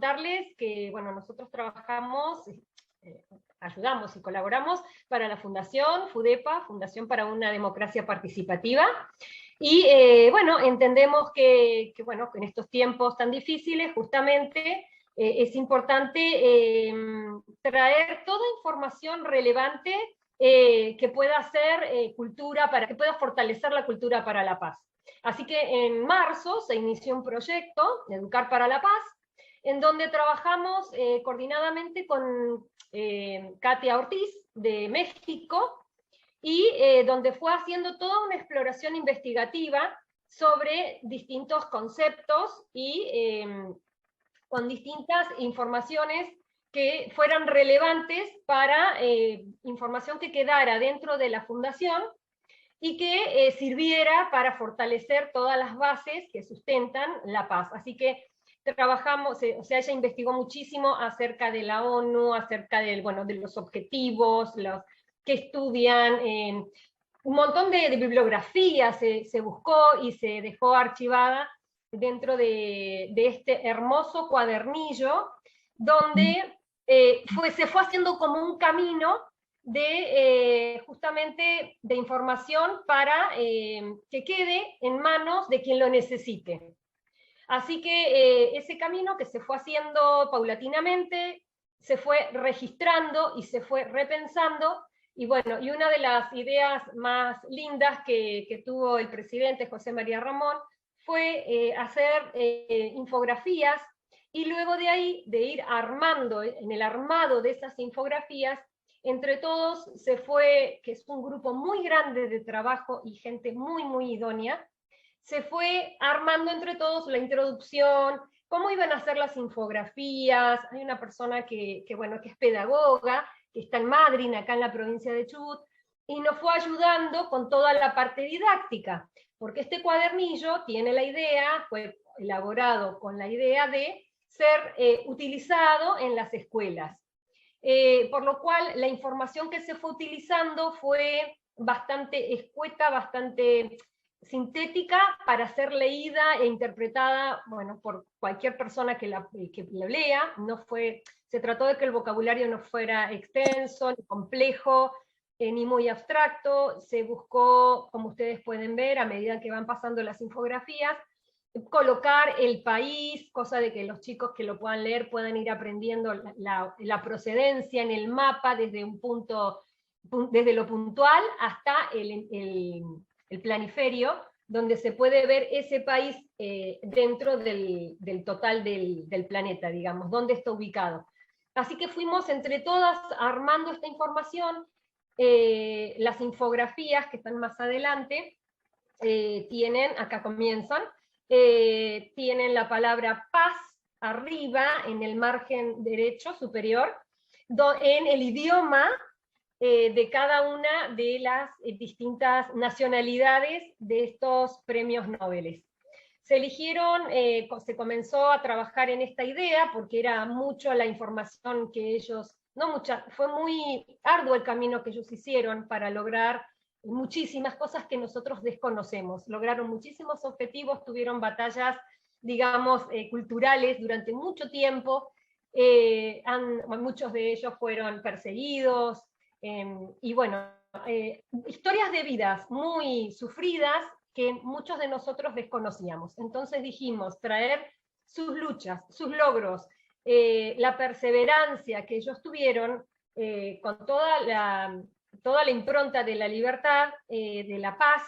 contarles que, bueno, nosotros trabajamos, ayudamos y colaboramos para la Fundación FUDEPA, Fundación para una Democracia Participativa, y bueno, entendemos bueno, que en estos tiempos tan difíciles, justamente, es importante traer toda información relevante que pueda hacer cultura, para que pueda fortalecer la cultura para la paz. Así que en marzo se inició un proyecto, Educar para la Paz, en donde trabajamos coordinadamente con Katia Ortiz de México, y donde fue haciendo toda una exploración investigativa sobre distintos conceptos y con distintas informaciones que fueran relevantes para información que quedara dentro de la fundación y que sirviera para fortalecer todas las bases que sustentan la paz. Así que trabajamos, o sea, ella investigó muchísimo acerca de la ONU, acerca del, bueno, de los objetivos, los que estudian, un montón de bibliografía se buscó y se dejó archivada dentro de este hermoso cuadernillo, donde se fue haciendo como un camino de justamente de información para que quede en manos de quien lo necesite. Así que ese camino que se fue haciendo paulatinamente, se fue registrando y se fue repensando, y bueno, y una de las ideas más lindas que tuvo el presidente José María Ramón fue hacer infografías, y luego de ahí, de ir armando, en el armado de esas infografías, entre todos se fue, que es un grupo muy grande de trabajo y gente muy, muy idónea, se fue armando entre todos la introducción, cómo iban a ser las infografías. Hay una persona bueno, que es pedagoga, que está en Madrid, acá en la provincia de Chubut, y nos fue ayudando con toda la parte didáctica, porque este cuadernillo tiene la idea, fue elaborado con la idea de ser utilizado en las escuelas. Por lo cual la información que se fue utilizando fue bastante escueta, bastante sintética, para ser leída e interpretada, bueno, por cualquier persona que la lea. Se trató de que el vocabulario no fuera extenso, ni complejo, ni muy abstracto. Se buscó, como ustedes pueden ver, a medida que van pasando las infografías, colocar el país, cosa de que los chicos que lo puedan leer puedan ir aprendiendo la procedencia en el mapa desde un punto, desde lo puntual hasta el planiferio, donde se puede ver ese país dentro del total del planeta, digamos, dónde está ubicado. Así que fuimos entre todas armando esta información. Las infografías que están más adelante tienen, acá comienzan, tienen la palabra paz arriba en el margen derecho superior, en el idioma de cada una de las distintas nacionalidades de estos premios Nobel. Se eligieron, se comenzó a trabajar en esta idea porque era mucho la información que ellos, no mucha, fue muy arduo el camino que ellos hicieron para lograr muchísimas cosas que nosotros desconocemos. Lograron muchísimos objetivos, tuvieron batallas, digamos, culturales durante mucho tiempo, muchos de ellos fueron perseguidos, y bueno, historias de vidas muy sufridas que muchos de nosotros desconocíamos. Entonces dijimos, traer sus luchas, sus logros, la perseverancia que ellos tuvieron, con toda la impronta de la libertad, de la paz,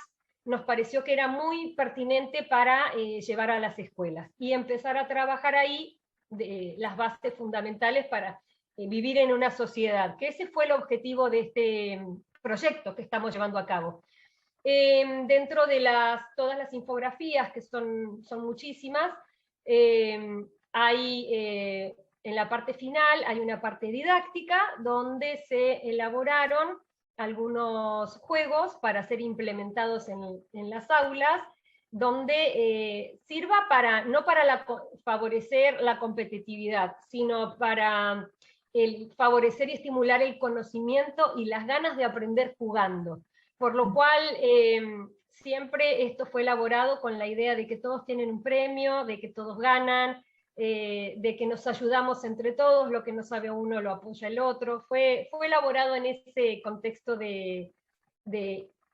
nos pareció que era muy pertinente para llevar a las escuelas y empezar a trabajar ahí las bases fundamentales para vivir en una sociedad, que ese fue el objetivo de este proyecto que estamos llevando a cabo. Dentro de todas las infografías, que son muchísimas, hay en la parte final hay una parte didáctica donde se elaboraron algunos juegos para ser implementados en las aulas, donde sirva no para favorecer la competitividad, sino para favorecer y estimular el conocimiento y las ganas de aprender jugando. Por lo cual siempre esto fue elaborado con la idea de que todos tienen un premio, de que todos ganan, de que nos ayudamos entre todos, lo que no sabe uno lo apoya el otro. Fue elaborado en ese contexto de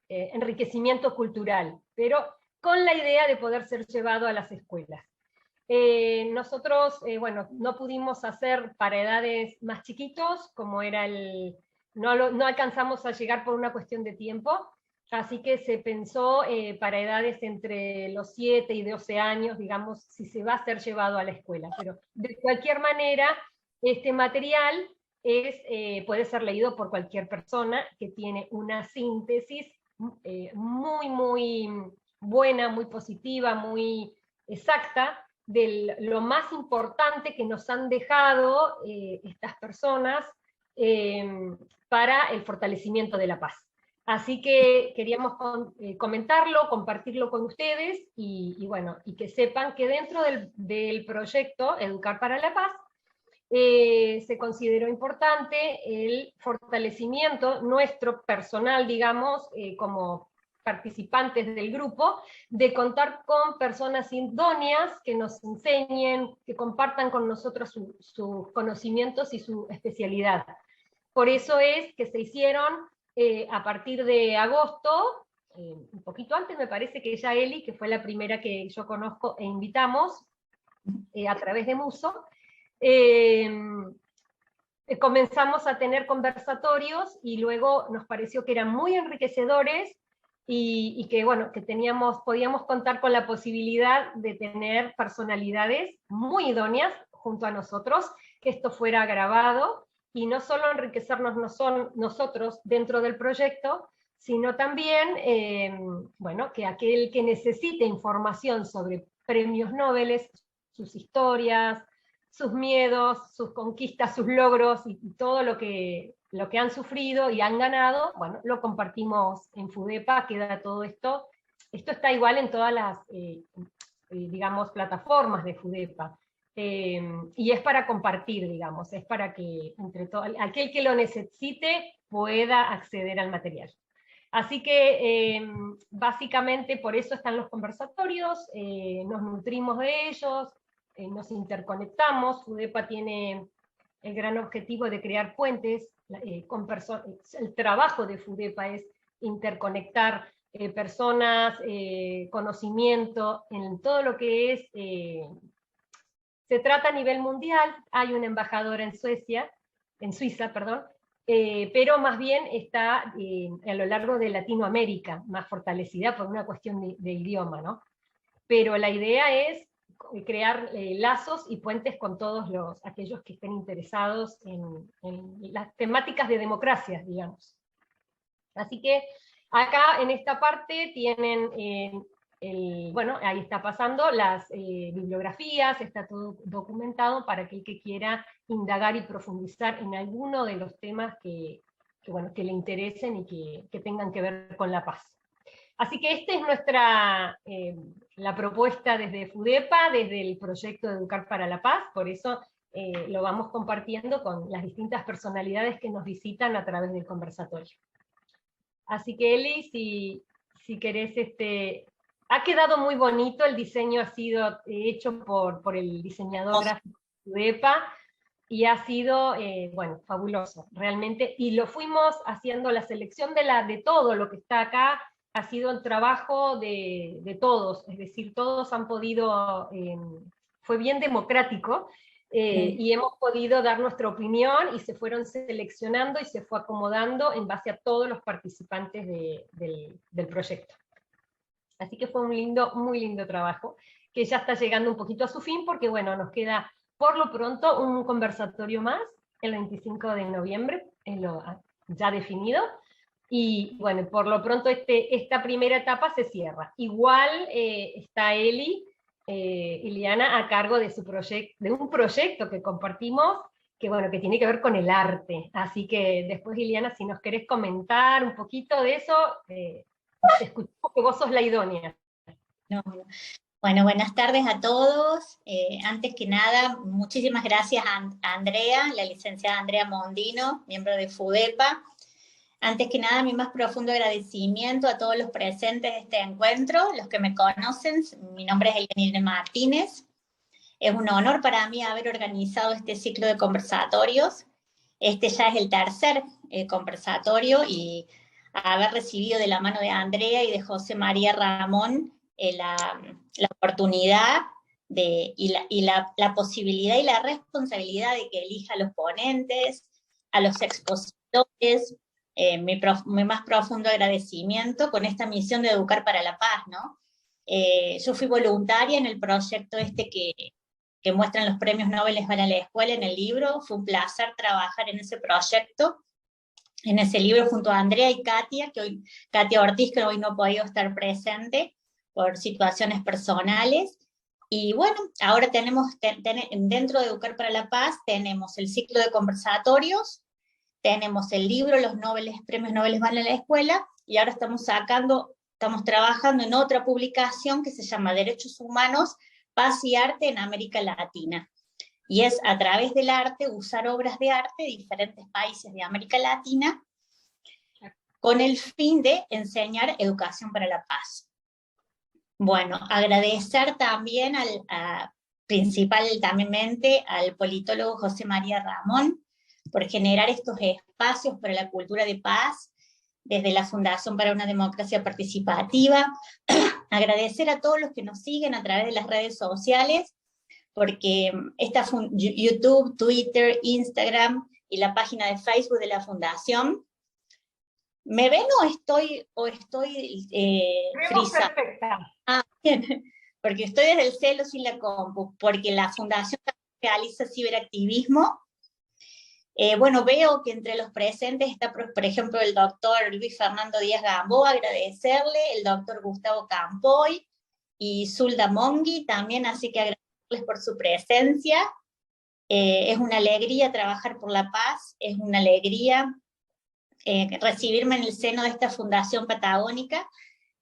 enriquecimiento cultural, pero con la idea de poder ser llevado a las escuelas. Nosotros, bueno, no pudimos hacer para edades más chiquitos, como era no alcanzamos a llegar por una cuestión de tiempo, así que se pensó para edades entre los 7 y 12 años, digamos, si se va a ser llevado a la escuela. Pero de cualquier manera, este material puede ser leído por cualquier persona que tiene una síntesis muy, muy buena, muy positiva, muy exacta, de lo más importante que nos han dejado estas personas para el fortalecimiento de la paz. Así que queríamos comentarlo, compartirlo con ustedes y bueno, y que sepan que dentro del proyecto Educar para la Paz se consideró importante el fortalecimiento nuestro personal, digamos, como participantes del grupo, de contar con personas idóneas que nos enseñen, que compartan con nosotros sus conocimientos y su especialidad. Por eso es que se hicieron a partir de agosto, un poquito antes me parece que ya Eli, que fue la primera que yo conozco e invitamos a través de Muso, comenzamos a tener conversatorios y luego nos pareció que eran muy enriquecedores y que, bueno, que podíamos contar con la posibilidad de tener personalidades muy idóneas junto a nosotros, que esto fuera grabado y no solo enriquecernos nosotros dentro del proyecto, sino también, bueno, que aquel que necesite información sobre premios Nobel, sus historias, sus miedos, sus conquistas, sus logros y todo lo que han sufrido y han ganado, bueno, lo compartimos en FUDEPA, queda todo esto. Esto está igual en todas las, digamos, plataformas de FUDEPA. Y es para compartir, digamos, es para que aquel que lo necesite pueda acceder al material. Así que básicamente por eso están los conversatorios, nos nutrimos de ellos, nos interconectamos. FUDEPA tiene el gran objetivo de crear puentes con personas. El trabajo de FUDEPA es interconectar personas, conocimiento, en todo lo que es... se trata a nivel mundial, hay una embajadora en Suiza, perdón, pero más bien está a lo largo de Latinoamérica, más fortalecida por una cuestión de idioma, ¿no? Pero la idea es crear lazos y puentes con todos aquellos que estén interesados en las temáticas de democracia, digamos. Así que acá en esta parte tienen, bueno, ahí está pasando las bibliografías, está todo documentado para aquel que quiera indagar y profundizar en alguno de los temas bueno, que le interesen y que tengan que ver con la paz. Así que esta es la propuesta desde FUDEPA, desde el proyecto de Educar para la Paz, por eso lo vamos compartiendo con las distintas personalidades que nos visitan a través del conversatorio. Así que Eli, si querés, ha quedado muy bonito, el diseño ha sido hecho por el diseñador gráfico de FUDEPA, y ha sido, bueno, fabuloso, realmente, y lo fuimos haciendo, la selección de todo lo que está acá, ha sido el trabajo de todos, es decir, todos han podido, fue bien democrático, y hemos podido dar nuestra opinión, y se fueron seleccionando y se fue acomodando en base a todos los participantes del proyecto. Así que fue un muy lindo trabajo, que ya está llegando un poquito a su fin, porque bueno, nos queda por lo pronto un conversatorio más, el 25 de noviembre, es lo ya definido, y bueno, por lo pronto esta primera etapa se cierra. Igual está Iliana, a cargo de un proyecto que compartimos, que bueno, que tiene que ver con el arte. Así que después, Iliana, si nos querés comentar un poquito de eso, te escuchamos, que vos sos la idónea. No. Bueno, buenas tardes a todos. Antes que nada, muchísimas gracias a Andrea, la licenciada Andrea Mondino, miembro de FUDEPA. Antes que nada, mi más profundo agradecimiento a todos los presentes de este encuentro, los que me conocen. Mi nombre es Eliana Martínez. Es un honor para mí haber organizado este ciclo de conversatorios. Este ya es el tercer conversatorio y haber recibido de la mano de Andrea y de José María Ramón la oportunidad la posibilidad y la responsabilidad de que elija a los ponentes, a los expositores, mi más profundo agradecimiento con esta misión de Educar para la Paz, ¿no? Yo fui voluntaria en el proyecto que muestran los premios Nobel para la escuela en el libro. Fue un placer trabajar en ese proyecto, en ese libro junto a Andrea y Katia, Katia Ortiz, que hoy no ha podido estar presente por situaciones personales. Y bueno, ahora tenemos, dentro de Educar para la Paz, tenemos el ciclo de conversatorios, tenemos el libro, los premios Nobel van a la escuela, y ahora estamos trabajando en otra publicación que se llama Derechos Humanos, Paz y Arte en América Latina. Y es a través del arte, usar obras de arte de diferentes países de América Latina, con el fin de enseñar educación para la paz. Bueno, agradecer también principalmente al politólogo José María Ramón por generar estos espacios para la cultura de paz desde la Fundación para una Democracia Participativa. Agradecer a todos los que nos siguen a través de las redes sociales, porque YouTube, Twitter, Instagram y la página de Facebook de la Fundación. ¿Me ven o estoy frisada? Perfecta. Ah, bien, porque estoy desde el celo sin la compu, porque la Fundación realiza ciberactivismo. Bueno, veo que entre los presentes está, por ejemplo, el doctor Luis Fernando Díaz Gamboa, agradecerle, el doctor Gustavo Campoy y Zulda Mongui también, así que agradecerles por su presencia. Es una alegría trabajar por la paz, es una alegría recibirme en el seno de esta fundación patagónica.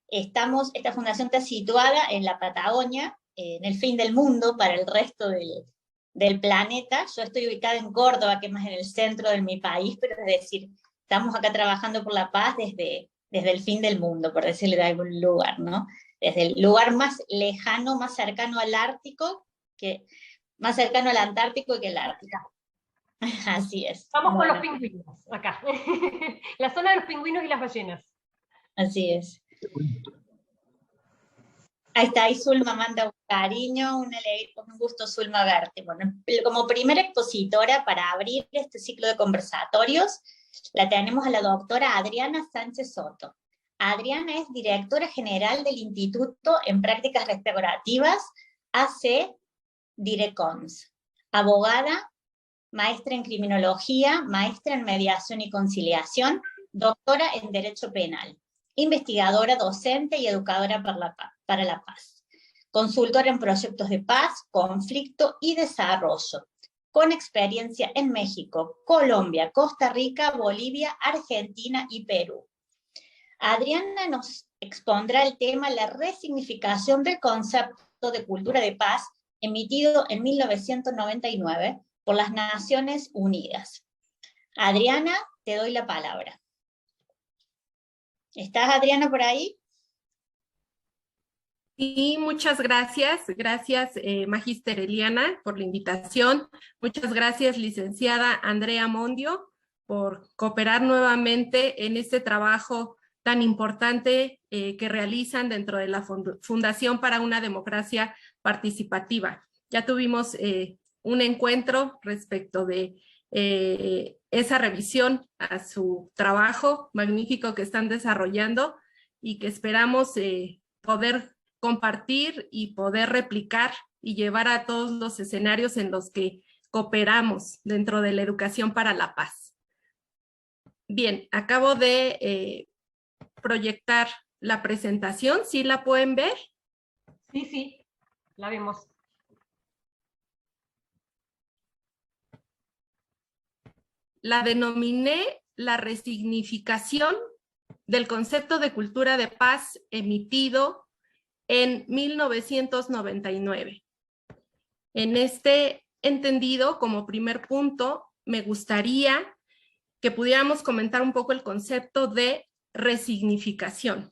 Esta fundación está situada en la Patagonia, en el fin del mundo para el resto del planeta. Yo estoy ubicada en Córdoba, que es más en el centro de mi país, pero es decir, estamos acá trabajando por la paz desde el fin del mundo, por decirlo de algún lugar, ¿no? Desde el lugar más lejano, más cercano al Ártico, más cercano al Antártico que el Ártico. Así es. Vamos con los pingüinos, acá. La zona de los pingüinos y las ballenas. Así es. Ahí está, ahí Zulma manda un cariño, un gusto, Zulma, verte. Bueno, como primera expositora para abrir este ciclo de conversatorios, la tenemos a la doctora Adriana Sánchez Soto. Adriana es directora general del Instituto en Prácticas Restaurativas, AC Direcons, abogada, maestra en criminología, maestra en mediación y conciliación, doctora en Derecho Penal, investigadora, docente y educadora para la paz, consultora en proyectos de paz, conflicto y desarrollo, con experiencia en México, Colombia, Costa Rica, Bolivia, Argentina y Perú. Adriana nos expondrá el tema la resignificación del concepto de cultura de paz emitido en 1999 por las Naciones Unidas. Adriana, te doy la palabra. ¿Estás, Adriana, por ahí? Sí, muchas gracias. Gracias, Magíster Eliana, por la invitación. Muchas gracias, licenciada Andrea Mondio, por cooperar nuevamente en este trabajo tan importante que realizan dentro de la Fundación para una Democracia Participativa. Ya tuvimos un encuentro respecto de esa revisión a su trabajo magnífico que están desarrollando y que esperamos poder compartir y poder replicar y llevar a todos los escenarios en los que cooperamos dentro de la educación para la paz. Bien, acabo de proyectar la presentación. ¿Sí la pueden ver? Sí, la vemos. La denominé la resignificación del concepto de cultura de paz emitido en 1999. En este entendido, como primer punto, me gustaría que pudiéramos comentar un poco el concepto de resignificación.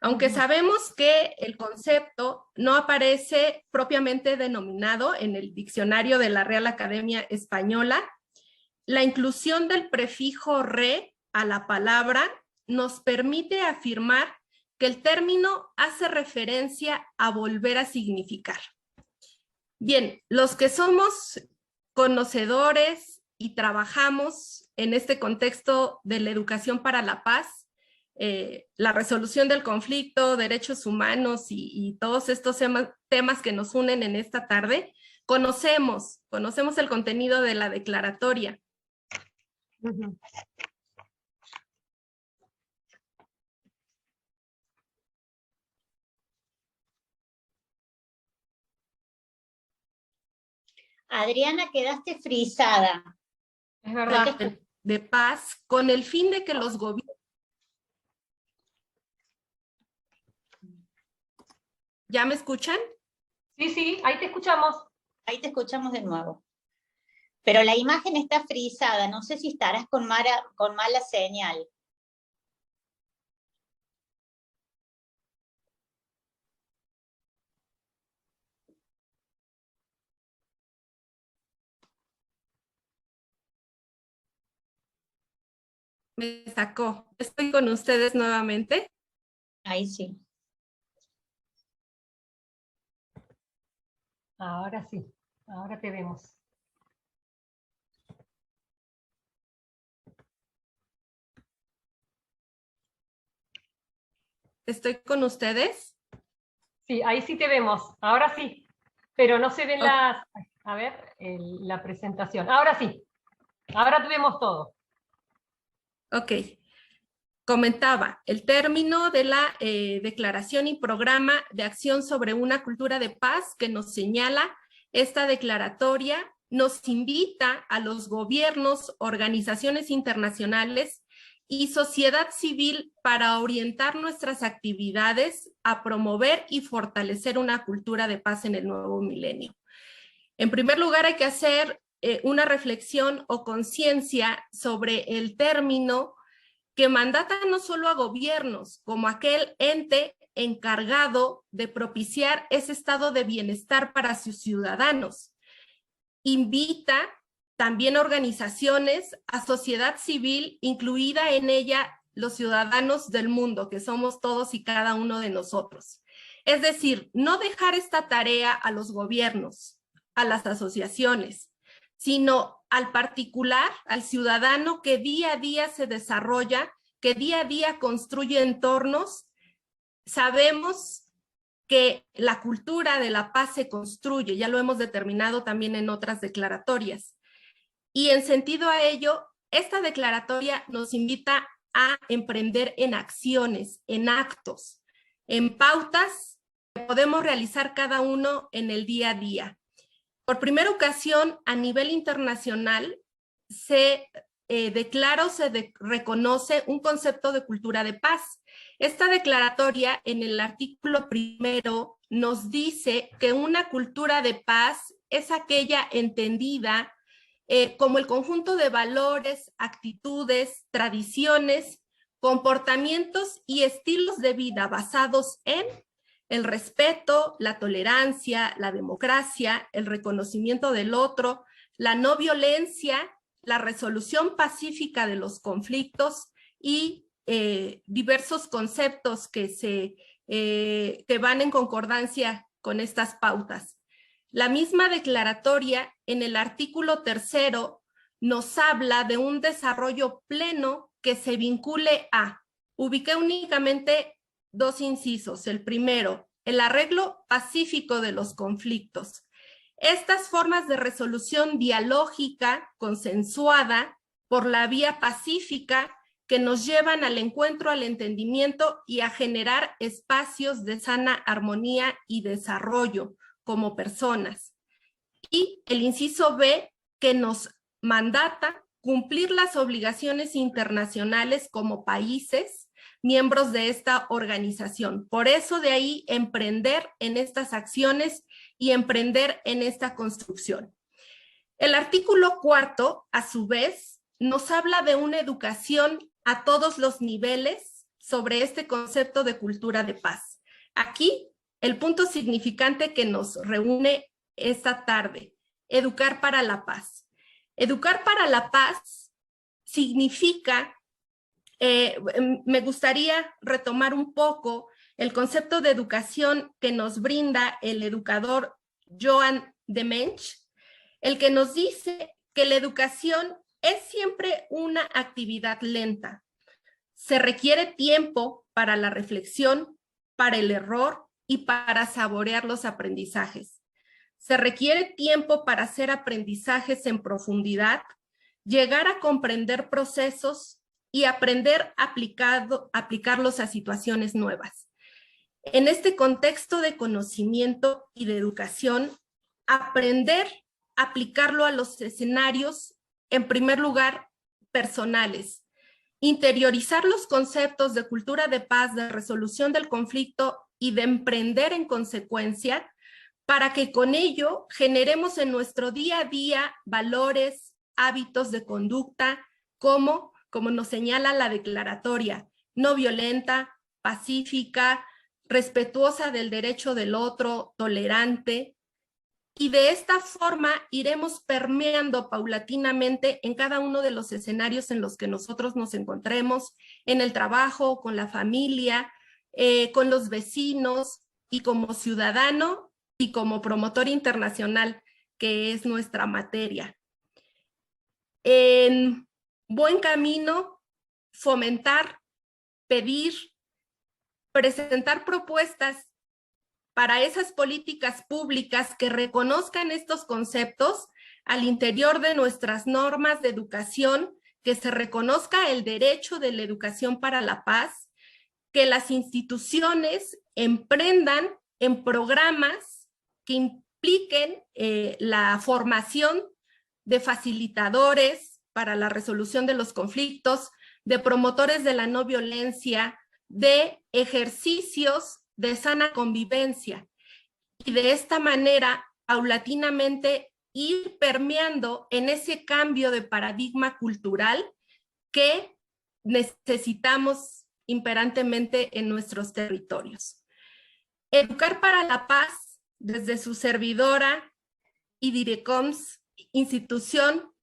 Aunque sabemos que el concepto no aparece propiamente denominado en el diccionario de la Real Academia Española, la inclusión del prefijo re a la palabra nos permite afirmar que el término hace referencia a volver a significar. Bien, los que somos conocedores y trabajamos en este contexto de la educación para la paz, la resolución del conflicto, derechos humanos y todos estos temas que nos unen en esta tarde, conocemos el contenido de la declaratoria. Adriana, quedaste frisada. Es verdad. De paz, con el fin de que los gobiernos... ¿Ya me escuchan? Sí, sí, ahí te escuchamos. Ahí te escuchamos de nuevo. Pero la imagen está frisada, no sé si estarás con mala señal. Me sacó. Estoy con ustedes nuevamente. Ahí sí. Ahora sí, ahora te vemos. ¿Estoy con ustedes? Sí, ahí sí te vemos, ahora sí. Pero no se ven las... A ver, la presentación. Ahora sí, ahora tuvimos todo. Ok. Comentaba, el término de la declaración y programa de acción sobre una cultura de paz que nos señala esta declaratoria nos invita a los gobiernos, organizaciones internacionales y sociedad civil para orientar nuestras actividades a promover y fortalecer una cultura de paz en el nuevo milenio. En primer lugar, hay que hacer una reflexión o conciencia sobre el término que mandata no solo a gobiernos, como aquel ente encargado de propiciar ese estado de bienestar para sus ciudadanos. Invita también a organizaciones, a sociedad civil, incluida en ella los ciudadanos del mundo, que somos todos y cada uno de nosotros. Es decir, no dejar esta tarea a los gobiernos, a las asociaciones, sino al particular, al ciudadano que día a día se desarrolla, que día a día construye entornos. Sabemos que la cultura de la paz se construye, ya lo hemos determinado también en otras declaratorias. Y en sentido a ello, esta declaratoria nos invita a emprender en acciones, en actos, en pautas que podemos realizar cada uno en el día a día. Por primera ocasión, a nivel internacional, se declara o se reconoce un concepto de cultura de paz. Esta declaratoria, en el artículo primero, nos dice que una cultura de paz es aquella entendida como el conjunto de valores, actitudes, tradiciones, comportamientos y estilos de vida basados en el respeto, la tolerancia, la democracia, el reconocimiento del otro, la no violencia, la resolución pacífica de los conflictos y diversos conceptos que van en concordancia con estas pautas. La misma declaratoria en el artículo tercero nos habla de un desarrollo pleno que se vincule a, ubiqué únicamente dos incisos. El primero, el arreglo pacífico de los conflictos. Estas formas de resolución dialógica, consensuada, por la vía pacífica, que nos llevan al encuentro, al entendimiento y a generar espacios de sana armonía y desarrollo como personas. Y el inciso B, que nos mandata cumplir las obligaciones internacionales como países miembros de esta organización. Por eso de ahí emprender en estas acciones y emprender en esta construcción. El artículo cuarto, a su vez, nos habla de una educación a todos los niveles sobre este concepto de cultura de paz. Aquí, el punto significante que nos reúne esta tarde, educar para la paz. Educar para la paz significa, me gustaría retomar un poco el concepto de educación que nos brinda el educador Joan de Mensch, el que nos dice que la educación es siempre una actividad lenta. Se requiere tiempo para la reflexión, para el error y para saborear los aprendizajes. Se requiere tiempo para hacer aprendizajes en profundidad, llegar a comprender procesos y aprender a aplicarlos a situaciones nuevas. En este contexto de conocimiento y de educación, aprender a aplicarlo a los escenarios, en primer lugar, personales. Interiorizar los conceptos de cultura de paz, de resolución del conflicto y de emprender en consecuencia, para que con ello generemos en nuestro día a día valores, hábitos de conducta, como nos señala la declaratoria, no violenta, pacífica, respetuosa del derecho del otro, tolerante, y de esta forma iremos permeando paulatinamente en cada uno de los escenarios en los que nosotros nos encontremos, en el trabajo, con la familia, con los vecinos y como ciudadano y como promotor internacional, que es nuestra materia. En buen camino, fomentar, pedir, presentar propuestas para esas políticas públicas que reconozcan estos conceptos al interior de nuestras normas de educación, que se reconozca el derecho de la educación para la paz, que las instituciones emprendan en programas que impliquen la formación de facilitadores para la resolución de los conflictos, de promotores de la no violencia, de ejercicios de sana convivencia, y de esta manera paulatinamente ir permeando en ese cambio de paradigma cultural que necesitamos imperantemente en nuestros territorios. Educar para la Paz, desde su servidora IDIRECOMS, institución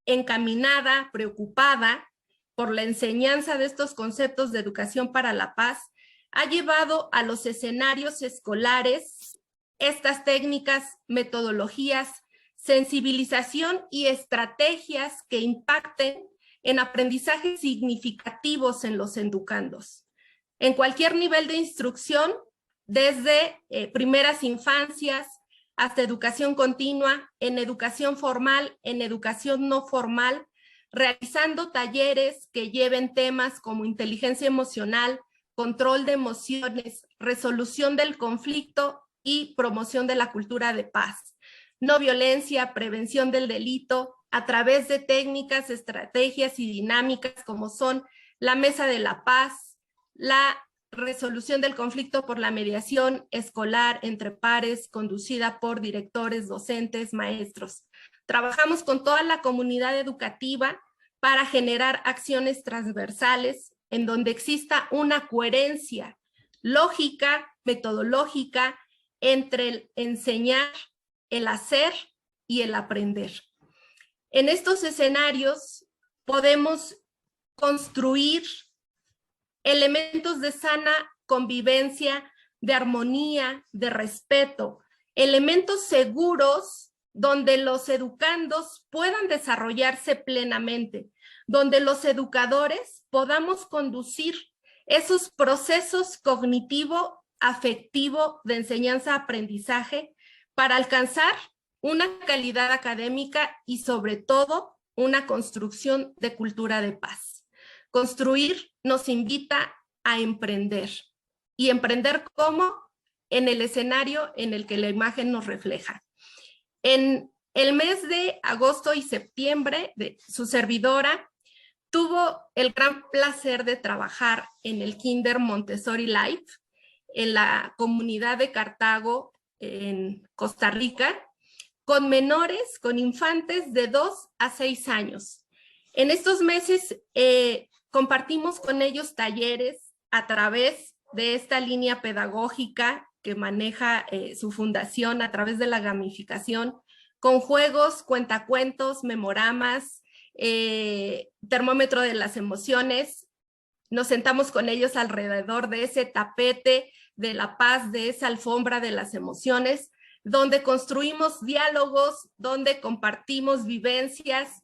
encaminada, preocupada por la enseñanza de estos conceptos de educación para la paz, ha llevado a los escenarios escolares estas técnicas, metodologías, sensibilización y estrategias que impacten en aprendizajes significativos en los educandos. En cualquier nivel de instrucción, desde primeras infancias hasta educación continua, en educación formal, en educación no formal, realizando talleres que lleven temas como inteligencia emocional, control de emociones, resolución del conflicto y promoción de la cultura de paz, no violencia, prevención del delito, a través de técnicas, estrategias y dinámicas como son la mesa de la paz, la resolución del conflicto por la mediación escolar entre pares, conducida por directores, docentes, maestros. Trabajamos con toda la comunidad educativa para generar acciones transversales en donde exista una coherencia lógica, metodológica, entre el enseñar, el hacer y el aprender. En estos escenarios podemos construir elementos de sana convivencia, de armonía, de respeto, elementos seguros donde los educandos puedan desarrollarse plenamente, donde los educadores podamos conducir esos procesos cognitivo, afectivo de enseñanza-aprendizaje para alcanzar una calidad académica y sobre todo una construcción de cultura de paz. Construir nos invita a emprender. ¿Y emprender cómo? En el escenario en el que la imagen nos refleja. En el mes de agosto y septiembre, su servidora tuvo el gran placer de trabajar en el Kinder Montessori Life, en la comunidad de Cartago, en Costa Rica, con menores, con infantes de 2 a 6 años. En estos meses compartimos con ellos talleres a través de esta línea pedagógica que maneja su fundación a través de la gamificación, con juegos, cuentacuentos, memoramas, termómetro de las emociones. Nos sentamos con ellos alrededor de ese tapete de la paz, de esa alfombra de las emociones, donde construimos diálogos, donde compartimos vivencias.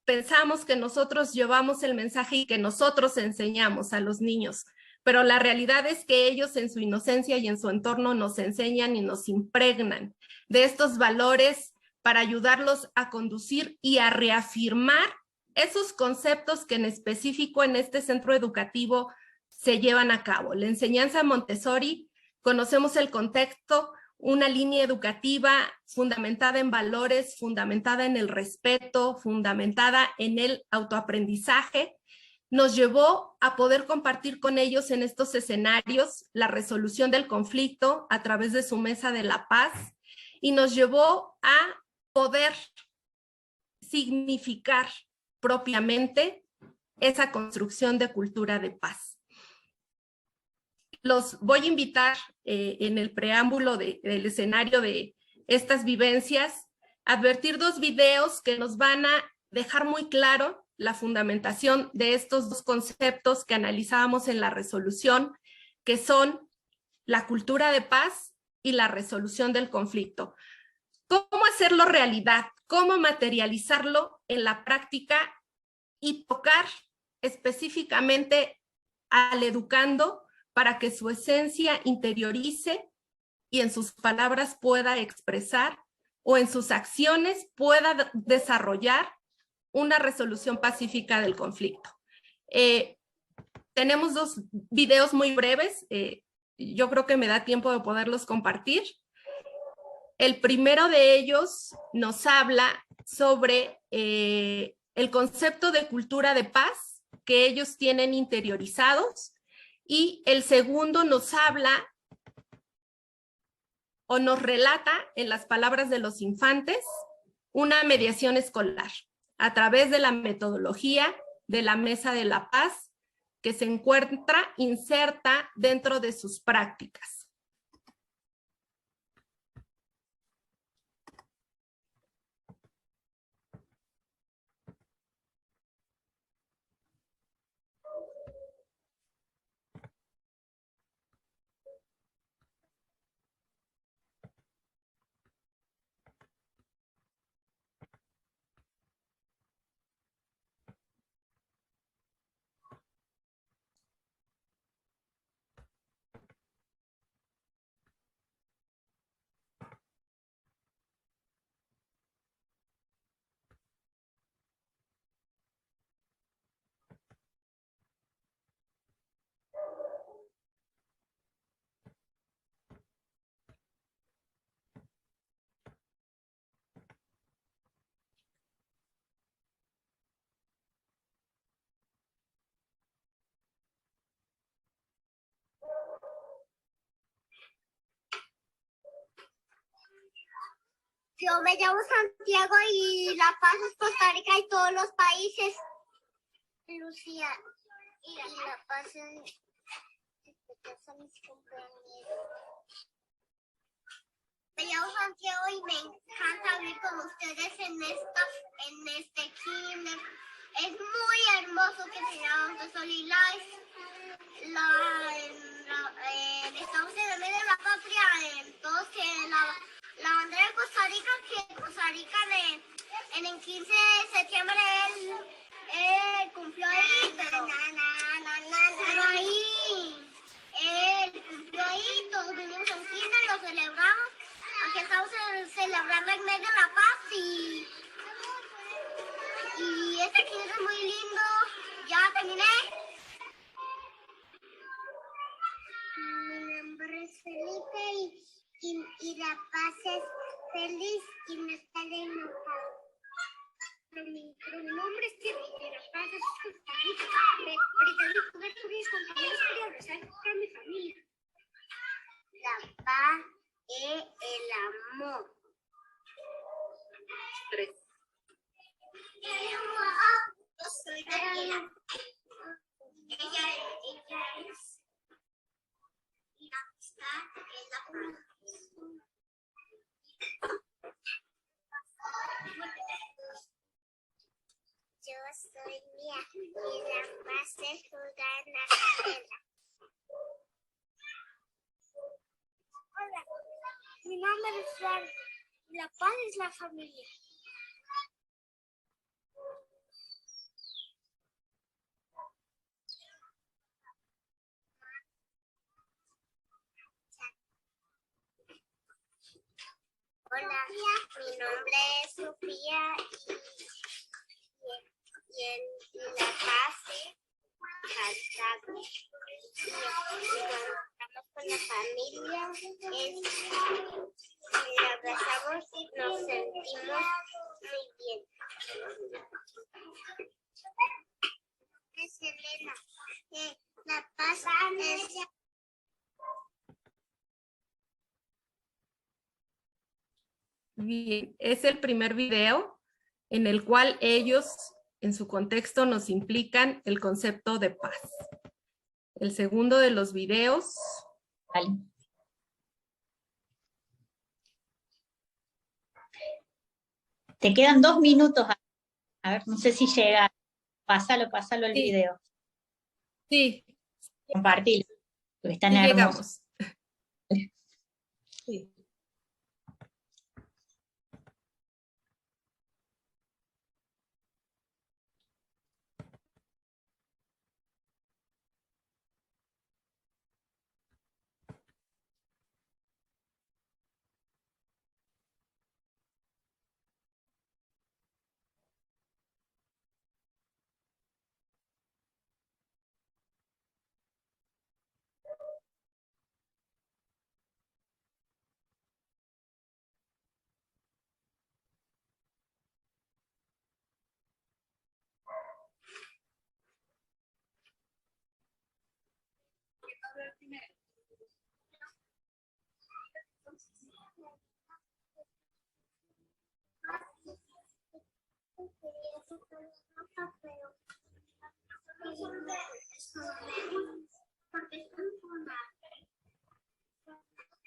Pensamos que nosotros llevamos el mensaje y que nosotros enseñamos a los niños, pero la realidad es que ellos en su inocencia y en su entorno nos enseñan y nos impregnan de estos valores para ayudarlos a conducir y a reafirmar esos conceptos que en específico en este centro educativo se llevan a cabo. La enseñanza Montessori, conocemos el contexto, una línea educativa fundamentada en valores, fundamentada en el respeto, fundamentada en el autoaprendizaje, nos llevó a poder compartir con ellos en estos escenarios la resolución del conflicto a través de su mesa de la paz y nos llevó a poder significar propiamente esa construcción de cultura de paz. Los voy a invitar en el preámbulo del escenario de estas vivencias a advertir 2 videos que nos van a dejar muy claro la fundamentación de estos 2 conceptos que analizábamos en la resolución, que son la cultura de paz y la resolución del conflicto. ¿Cómo hacerlo realidad? ¿Cómo materializarlo en la práctica y tocar específicamente al educando para que su esencia interiorice y en sus palabras pueda expresar o en sus acciones pueda desarrollar una resolución pacífica del conflicto? Tenemos 2 videos muy breves, yo creo que me da tiempo de poderlos compartir. El primero de ellos nos habla sobre el concepto de cultura de paz que ellos tienen interiorizados, y el segundo nos habla o nos relata en las palabras de los infantes una mediación escolar a través de la metodología de la Mesa de la Paz que se encuentra inserta dentro de sus prácticas. Yo me llamo Santiago y La Paz es Costa Rica y todos los países. Lucía, y La Paz es mis cumpleaños. Me llamo Santiago y me encanta vivir con ustedes en este kinder. Es muy hermoso que se llama Montessori Life. Estamos en el medio de la patria, entonces la bandera de Costa Rica, que Costa Rica en el 15 de septiembre él cumplió ahí, pero ahí él cumplió ahí, todos vinimos en kinder, lo celebramos. Aquí estamos celebrando en medio de la paz y este kinder es muy lindo. Ya terminé. Mi nombre es Felipe y La Paz es feliz y no está enojado. Pero mi nombre es Kirby y La Paz es Costa Rica. Pretendo jugar con mis compañeros para abrazar a mi familia. La paz es el amor. 3. Yo soy Daniela. Ella es la amistad, es la comunicación. Yo soy Mía y la paz es jugar en la escuela. Hola, mi nombre es Juan. La paz es la familia. Hola, mi nombre es Sofía y la base cantamos. Y cuando estamos con la familia y la abrazamos y nos sentimos muy bien. Es Elena. La paz es... Bien, es el primer video en el cual ellos, en su contexto, nos implican el concepto de paz. El segundo de los videos. Vale. Te quedan 2 minutos. A ver, no sé si llega. Pásalo el Sí. video. Sí. Compartilo, porque están Sí, hermosos. llegamos. Sí.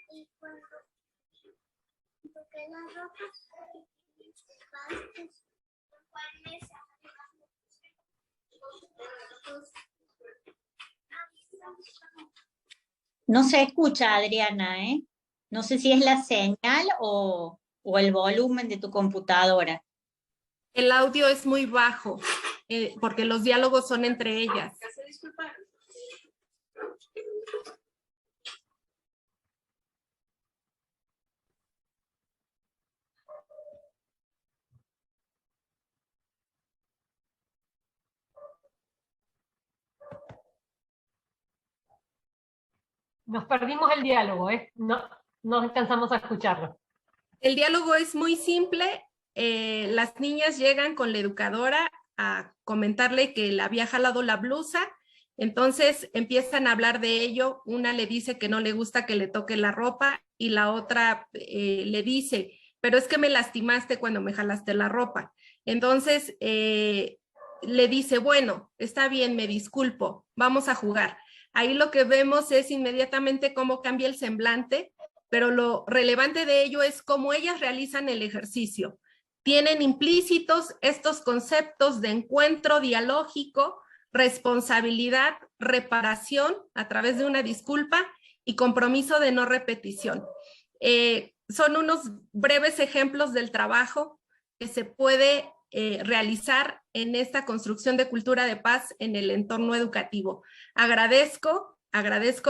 Y cuando toqué la ropa, No se escucha, Adriana, ¿eh? No sé si es la señal o el volumen de tu computadora. El audio es muy bajo, porque los diálogos son entre ellas. Nos perdimos el diálogo, no alcanzamos a escucharlo. El diálogo es muy simple. Las niñas llegan con la educadora a comentarle que le había jalado la blusa, entonces empiezan a hablar de ello. Una le dice que no le gusta que le toque la ropa y la otra le dice, pero es que me lastimaste cuando me jalaste la ropa. Entonces le dice, bueno, está bien, me disculpo, vamos a jugar. Ahí lo que vemos es inmediatamente cómo cambia el semblante, pero lo relevante de ello es cómo ellas realizan el ejercicio. Tienen implícitos estos conceptos de encuentro dialógico, responsabilidad, reparación a través de una disculpa y compromiso de no repetición. Son unos breves ejemplos del trabajo que se puede realizar en esta construcción de cultura de paz en el entorno educativo. Agradezco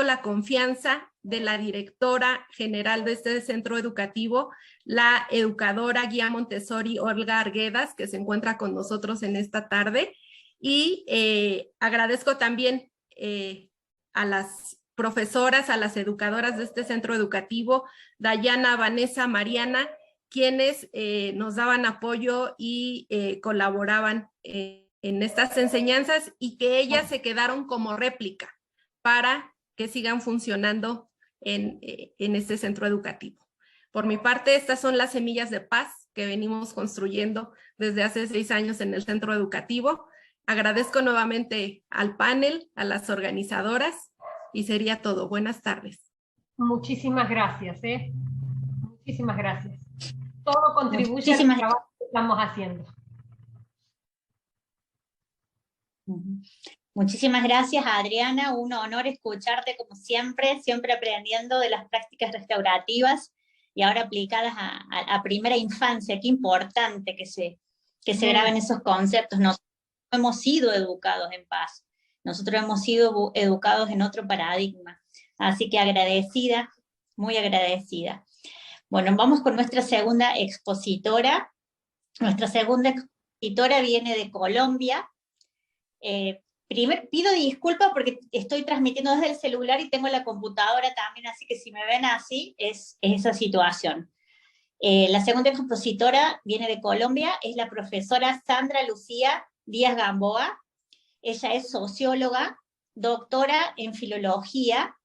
la confianza de la directora general de este centro educativo, la educadora guía Montessori Olga Arguedas, que se encuentra con nosotros en esta tarde, y agradezco también a las profesoras, a las educadoras de este centro educativo, Dayana, Vanessa, Mariana, quienes nos daban apoyo y colaboraban en estas enseñanzas y que ellas se quedaron como réplica para que sigan funcionando en este centro educativo. Por mi parte, estas son las semillas de paz que venimos construyendo desde hace 6 años en el centro educativo Agradezco nuevamente al panel, a las organizadoras, y sería todo. Buenas tardes. Muchísimas gracias, muchísimas gracias. Todo contribuye Muchísimas al trabajo que estamos haciendo. Muchísimas gracias, Adriana. Un honor escucharte como siempre, siempre aprendiendo de las prácticas restaurativas y ahora aplicadas a primera infancia. Qué importante que se graben esos conceptos. Nosotros hemos sido educados en paz. Nosotros hemos sido educados en otro paradigma. Así que agradecida, muy agradecida. Bueno, vamos con nuestra segunda expositora. Nuestra segunda expositora viene de Colombia. Primero pido disculpas porque estoy transmitiendo desde el celular y tengo la computadora también, así que si me ven así, es esa situación. La segunda expositora viene de Colombia, es la profesora Sandra Lucía Díaz Gamboa. Ella es socióloga, doctora en filología,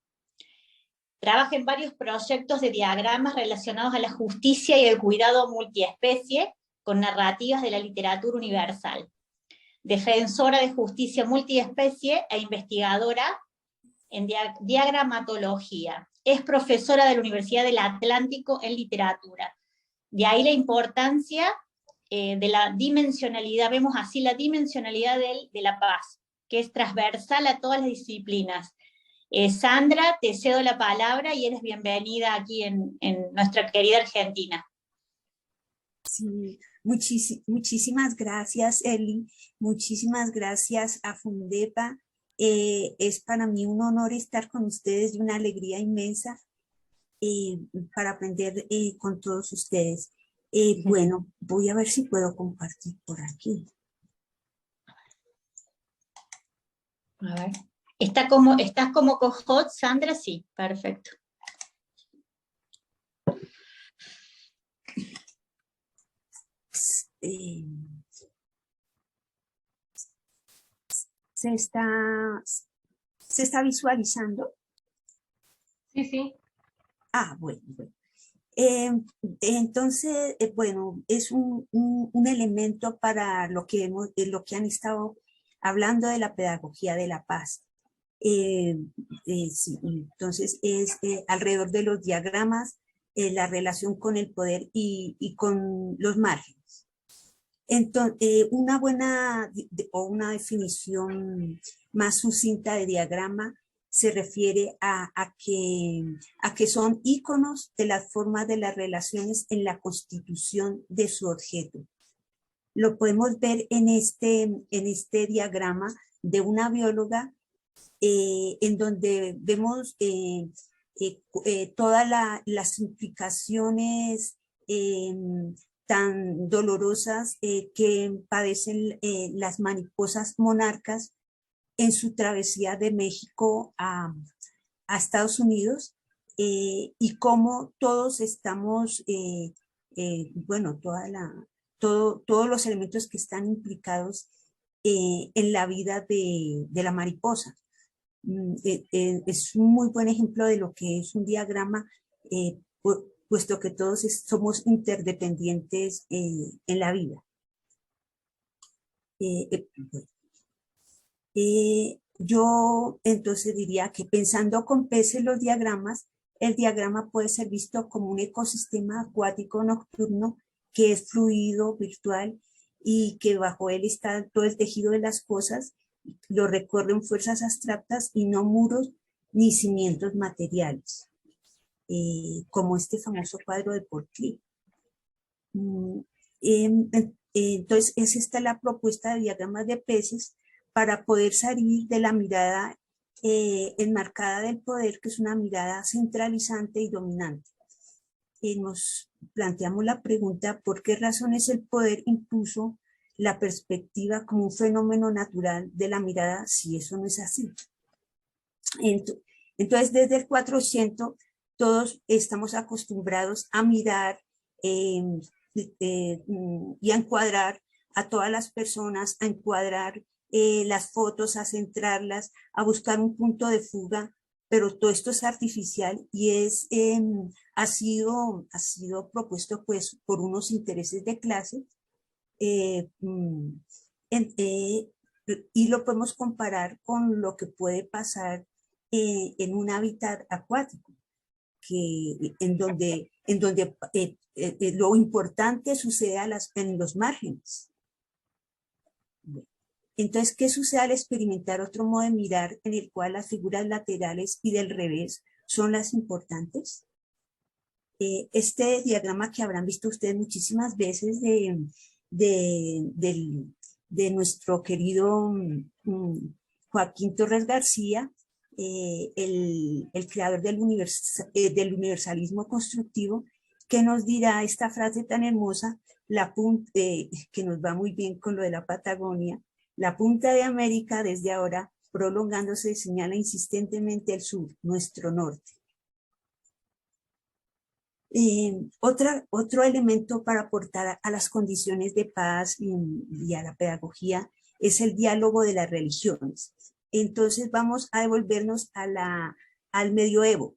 trabaja en varios proyectos de diagramas relacionados a la justicia y el cuidado multiespecie, con narrativas de la literatura universal. Defensora de justicia multiespecie e investigadora en diagramatología. Es profesora de la Universidad del Atlántico en literatura. De ahí la importancia de la dimensionalidad, vemos así la dimensionalidad de la paz, que es transversal a todas las disciplinas. Sandra, te cedo la palabra y eres bienvenida aquí en nuestra querida Argentina. Sí, muchísimas gracias, Eli. Muchísimas gracias a Fundepa. Es para mí un honor estar con ustedes y una alegría inmensa para aprender con todos ustedes. Bueno, voy a ver si puedo compartir por aquí. A ver. ¿Estás como co-host, Sandra? Sí, perfecto. ¿Se está visualizando? Sí, sí. Ah, bueno. Entonces, bueno, es un elemento para lo que han estado hablando de la pedagogía de la paz. Sí, entonces es alrededor de los diagramas, la relación con el poder y con los márgenes. Entonces, una buena o una definición más sucinta de diagrama se refiere a que son íconos de las formas de las relaciones en la constitución de su objeto. Lo podemos ver en este diagrama de una bióloga en donde vemos todas las implicaciones tan dolorosas que padecen las mariposas monarcas en su travesía de México a Estados Unidos y cómo todos estamos, bueno, todos los elementos que están implicados en la vida de la mariposa. Es un muy buen ejemplo de lo que es un diagrama, puesto que todos somos interdependientes en la vida. Yo entonces diría que pensando con peces los diagramas, el diagrama puede ser visto como un ecosistema acuático nocturno que es fluido, virtual, y que bajo él está todo el tejido de las cosas, lo recorren fuerzas abstractas y no muros ni cimientos materiales, como este famoso cuadro de Paul Klee. Entonces, es esta la propuesta de diagramas de peces para poder salir de la mirada enmarcada del poder, que es una mirada centralizante y dominante. Nos planteamos la pregunta, ¿por qué razones el poder impuso la perspectiva como un fenómeno natural de la mirada si eso no es así? Entonces, desde el 400, todos estamos acostumbrados a mirar y a encuadrar a todas las personas, a encuadrar las fotos, a centrarlas, a buscar un punto de fuga, pero todo esto es artificial y ha sido propuesto pues por unos intereses de clase y lo podemos comparar con lo que puede pasar en un hábitat acuático, en donde lo importante sucede en los márgenes. Entonces, ¿qué sucede al experimentar otro modo de mirar en el cual las figuras laterales y del revés son las importantes? Este diagrama que habrán visto ustedes muchísimas veces de nuestro querido Joaquín Torres García, el creador del universalismo constructivo, que nos dirá esta frase tan hermosa, que nos va muy bien con lo de la Patagonia: la punta de América desde ahora, prolongándose, señala insistentemente el sur, nuestro norte. Otro elemento para aportar a las condiciones de paz y a la pedagogía es el diálogo de las religiones. Entonces vamos a devolvernos al medioevo.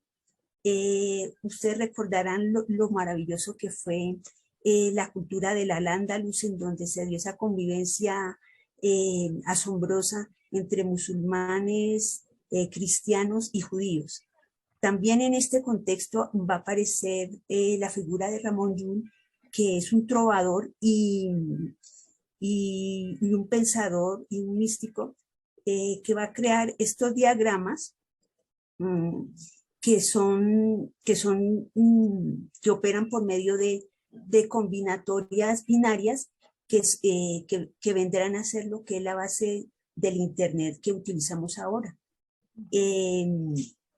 Ustedes recordarán lo maravilloso que fue la cultura del Al-Ándalus, en donde se dio esa convivencia asombrosa entre musulmanes, cristianos y judíos. También en este contexto va a aparecer la figura de Ramon Llull, que es un trovador y un pensador y un místico, que va a crear estos diagramas que operan por medio de combinatorias binarias que vendrán a ser lo que es la base del Internet que utilizamos ahora.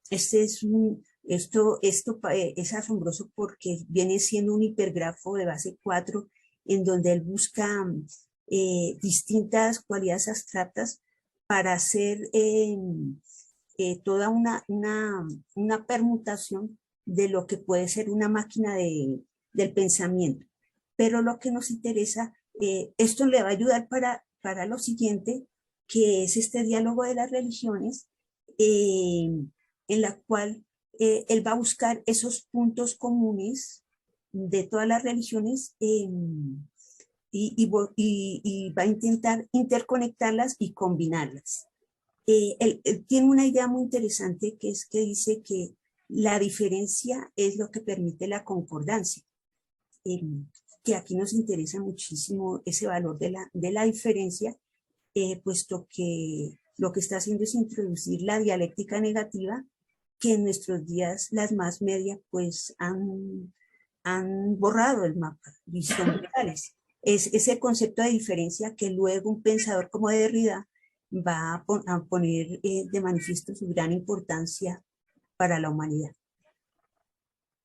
Esto es asombroso porque viene siendo un hipergrafo de base 4, en donde él busca distintas cualidades abstractas para hacer toda una permutación de lo que puede ser una máquina del pensamiento. Pero lo que nos interesa, esto le va a ayudar para lo siguiente, que es este diálogo de las religiones, en la cual él va a buscar esos puntos comunes de todas las religiones y va a intentar interconectarlas y combinarlas. Él tiene una idea muy interesante, que es que dice que la diferencia es lo que permite la concordancia, que aquí nos interesa muchísimo ese valor de la diferencia, puesto que lo que está haciendo es introducir la dialéctica negativa, que en nuestros días las más media pues han borrado el mapa, y son vitales. Es ese concepto de diferencia que luego un pensador como Derrida va a poner de manifiesto su gran importancia para la humanidad.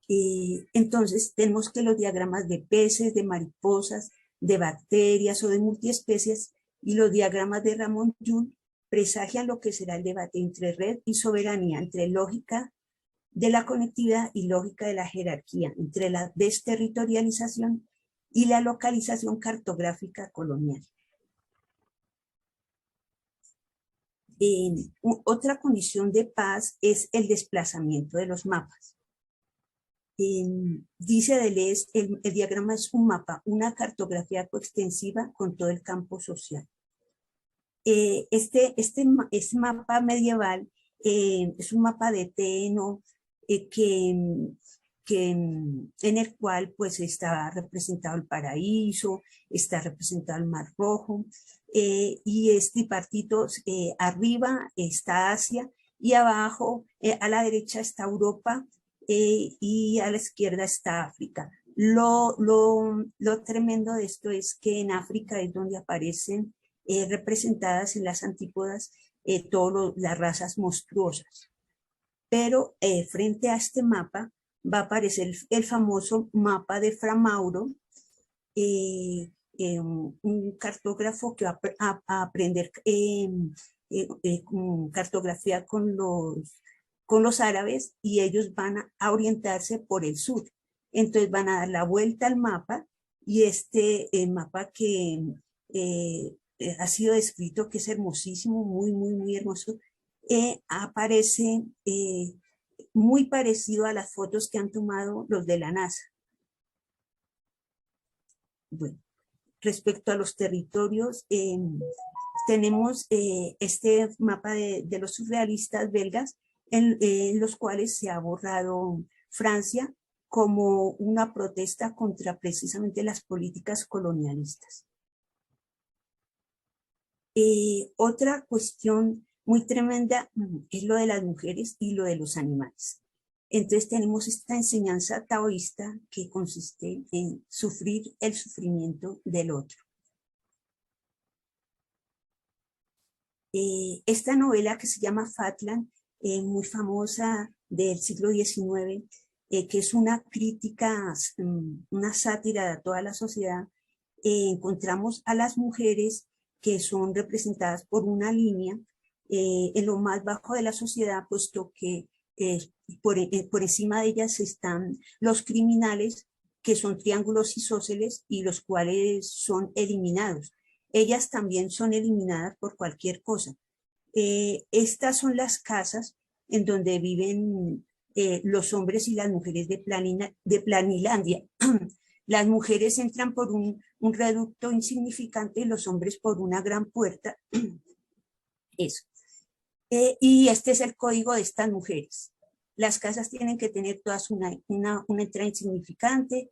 Entonces tenemos que los diagramas de peces, de mariposas, de bacterias o de multiespecies, y los diagramas de Ramon Llull presagian lo que será el debate entre red y soberanía, entre lógica de la conectividad y lógica de la jerarquía, entre la desterritorialización y la localización cartográfica colonial. Otra condición de paz es el desplazamiento de los mapas. Dice Deleuze, el diagrama es un mapa, una cartografía coextensiva con todo el campo social. Este mapa medieval es un mapa de Teno, en el cual pues está representado el paraíso, está representado el Mar Rojo, y es tripartito. Arriba está Asia, y abajo a la derecha está Europa, y a la izquierda está África. Lo tremendo de esto es que en África es donde aparecen representadas en las antípodas todas las razas monstruosas. Pero frente a este mapa va a aparecer el famoso mapa de Fra Mauro, un cartógrafo que va a aprender cartografía con los árabes, y ellos van a orientarse por el sur. Entonces van a dar la vuelta al mapa, y este mapa que ha sido descrito, que es hermosísimo, muy, muy, muy hermoso, aparece muy parecido a las fotos que han tomado los de la NASA. Bueno, respecto a los territorios, tenemos este mapa de los surrealistas belgas en los cuales se ha borrado Francia como una protesta contra precisamente las políticas colonialistas. Otra cuestión muy tremenda es lo de las mujeres y lo de los animales. Entonces tenemos esta enseñanza taoísta que consiste en sufrir el sufrimiento del otro. Esta novela que se llama Fatland, muy famosa del siglo XIX, que es una crítica, una sátira de toda la sociedad, encontramos a las mujeres que son representadas por una línea en lo más bajo de la sociedad, puesto que por encima de ellas están los criminales, que son triángulos isósceles y los cuales son eliminados. Ellas también son eliminadas por cualquier cosa. Estas son las casas en donde viven los hombres y las mujeres de Planilandia. Las mujeres entran por un reducto insignificante y los hombres por una gran puerta. Eso. Y este es el código de estas mujeres. Las casas tienen que tener todas una entrada insignificante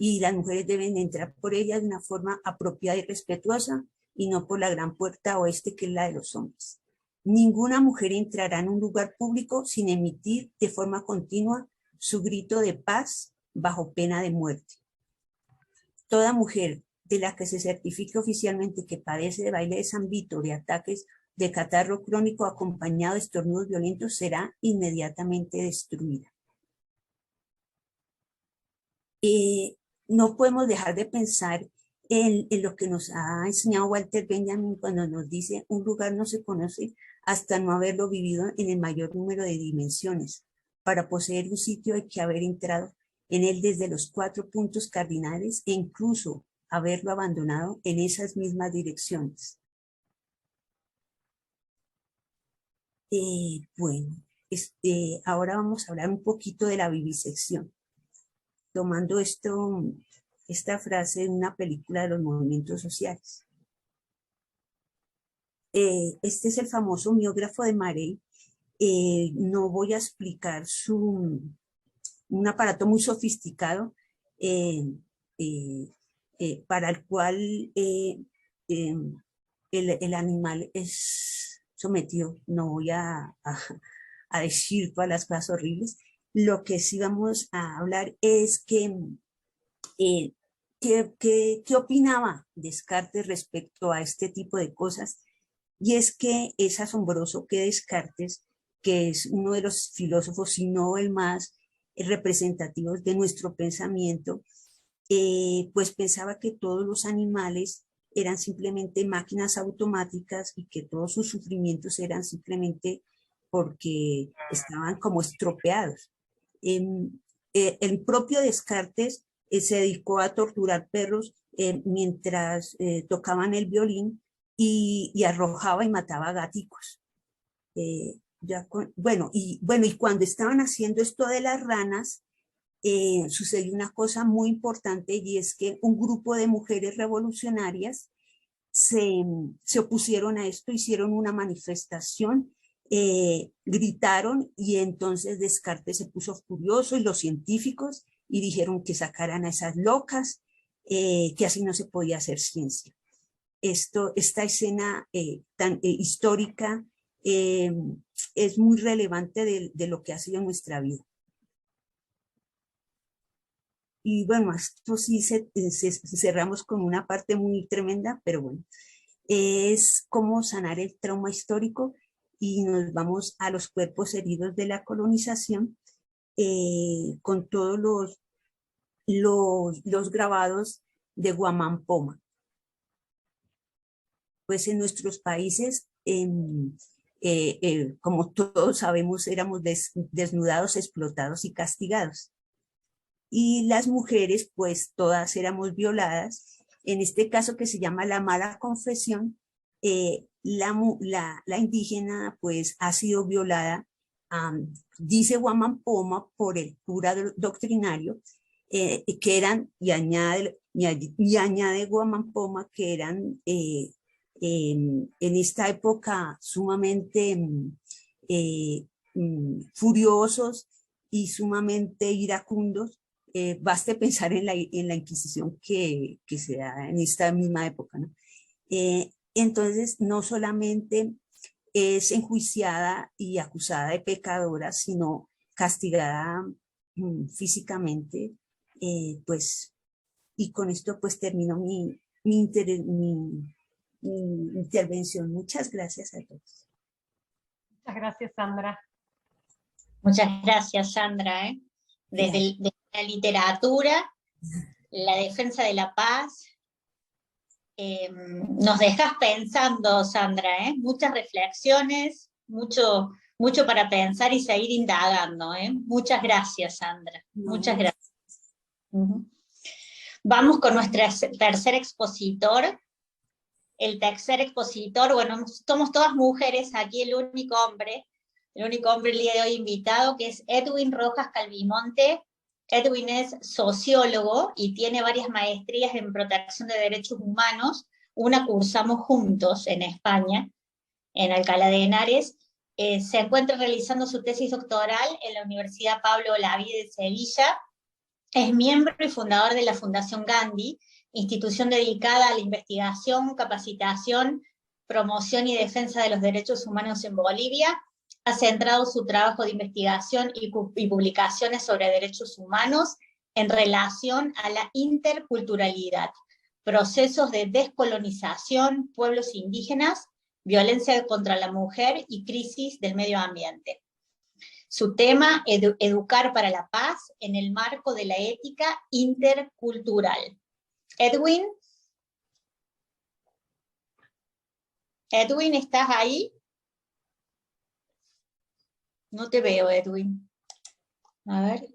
y las mujeres deben entrar por ellas de una forma apropiada y respetuosa y no por la gran puerta oeste que es la de los hombres. Ninguna mujer entrará en un lugar público sin emitir de forma continua su grito de paz bajo pena de muerte. Toda mujer de la que se certifique oficialmente que padece de baile de San Vito o de ataques de catarro crónico acompañado de estornudos violentos será inmediatamente destruida. No podemos dejar de pensar en lo que nos ha enseñado Walter Benjamin cuando nos dice un lugar no se conoce hasta no haberlo vivido en el mayor número de dimensiones. Para poseer un sitio hay que haber entrado en él desde los 4 puntos cardinales e incluso haberlo abandonado en esas mismas direcciones. Bueno, ahora vamos a hablar un poquito de la vivisección, tomando esta frase de una película de los movimientos sociales. Este es el famoso miógrafo de Marey. No voy a explicar un aparato muy sofisticado para el cual el animal es sometido. No voy a decir todas las cosas horribles. Lo que sí vamos a hablar es ¿qué opinaba Descartes respecto a este tipo de cosas? Y es que es asombroso que Descartes, que es uno de los filósofos, si no el más representativo de nuestro pensamiento, pues pensaba que todos los animales eran simplemente máquinas automáticas y que todos sus sufrimientos eran simplemente porque estaban como estropeados. El propio Descartes se dedicó a torturar perros mientras tocaban el violín y arrojaba y mataba gaticos. Y cuando estaban haciendo esto de las ranas, sucedió una cosa muy importante y es que un grupo de mujeres revolucionarias se opusieron a esto, hicieron una manifestación, gritaron y entonces Descartes se puso furioso y los científicos y dijeron que sacaran a esas locas, que así no se podía hacer ciencia. Esta escena tan histórica es muy relevante de lo que ha sido nuestra vida. Y bueno, esto sí cerramos con una parte muy tremenda, pero bueno, es cómo sanar el trauma histórico y nos vamos a los cuerpos heridos de la colonización con todos los grabados de Guamán Poma. Pues en nuestros países, como todos sabemos, éramos desnudados, explotados y castigados. Y las mujeres, pues todas éramos violadas. En este caso que se llama la mala confesión, la indígena pues ha sido violada, dice Guamán Poma, por el cura doctrinario, que eran, y añade Ñaña de Guamampoma, que eran en esta época sumamente furiosos y sumamente iracundos. Baste pensar en la Inquisición que se da en esta misma época, ¿no? Entonces, no solamente es enjuiciada y acusada de pecadora, sino castigada físicamente, pues, y con esto pues termino mi intervención. Muchas gracias a todos. Muchas gracias, Sandra. Muchas gracias, Sandra. Desde la literatura, la defensa de la paz, nos dejas pensando, Sandra, muchas reflexiones, mucho para pensar y seguir indagando. Muchas gracias, Sandra. Muchas gracias. Vamos con nuestro tercer expositor. El tercer expositor, bueno, somos todas mujeres, aquí el único hombre el día de hoy invitado, que es Edwin Rojas Calvimonte. Edwin es sociólogo y tiene varias maestrías en protección de derechos humanos. Una cursamos juntos en España, en Alcalá de Henares. Se encuentra realizando su tesis doctoral en la Universidad Pablo Olavide de Sevilla. Es miembro y fundador de la Fundación Gandhi, institución dedicada a la investigación, capacitación, promoción y defensa de los derechos humanos en Bolivia. Ha centrado su trabajo de investigación y publicaciones sobre derechos humanos en relación a la interculturalidad, procesos de descolonización, pueblos indígenas, violencia contra la mujer y crisis del medio ambiente. Su tema, educar para la paz en el marco de la ética intercultural. Edwin, ¿estás ahí? No te veo, Edwin. A ver.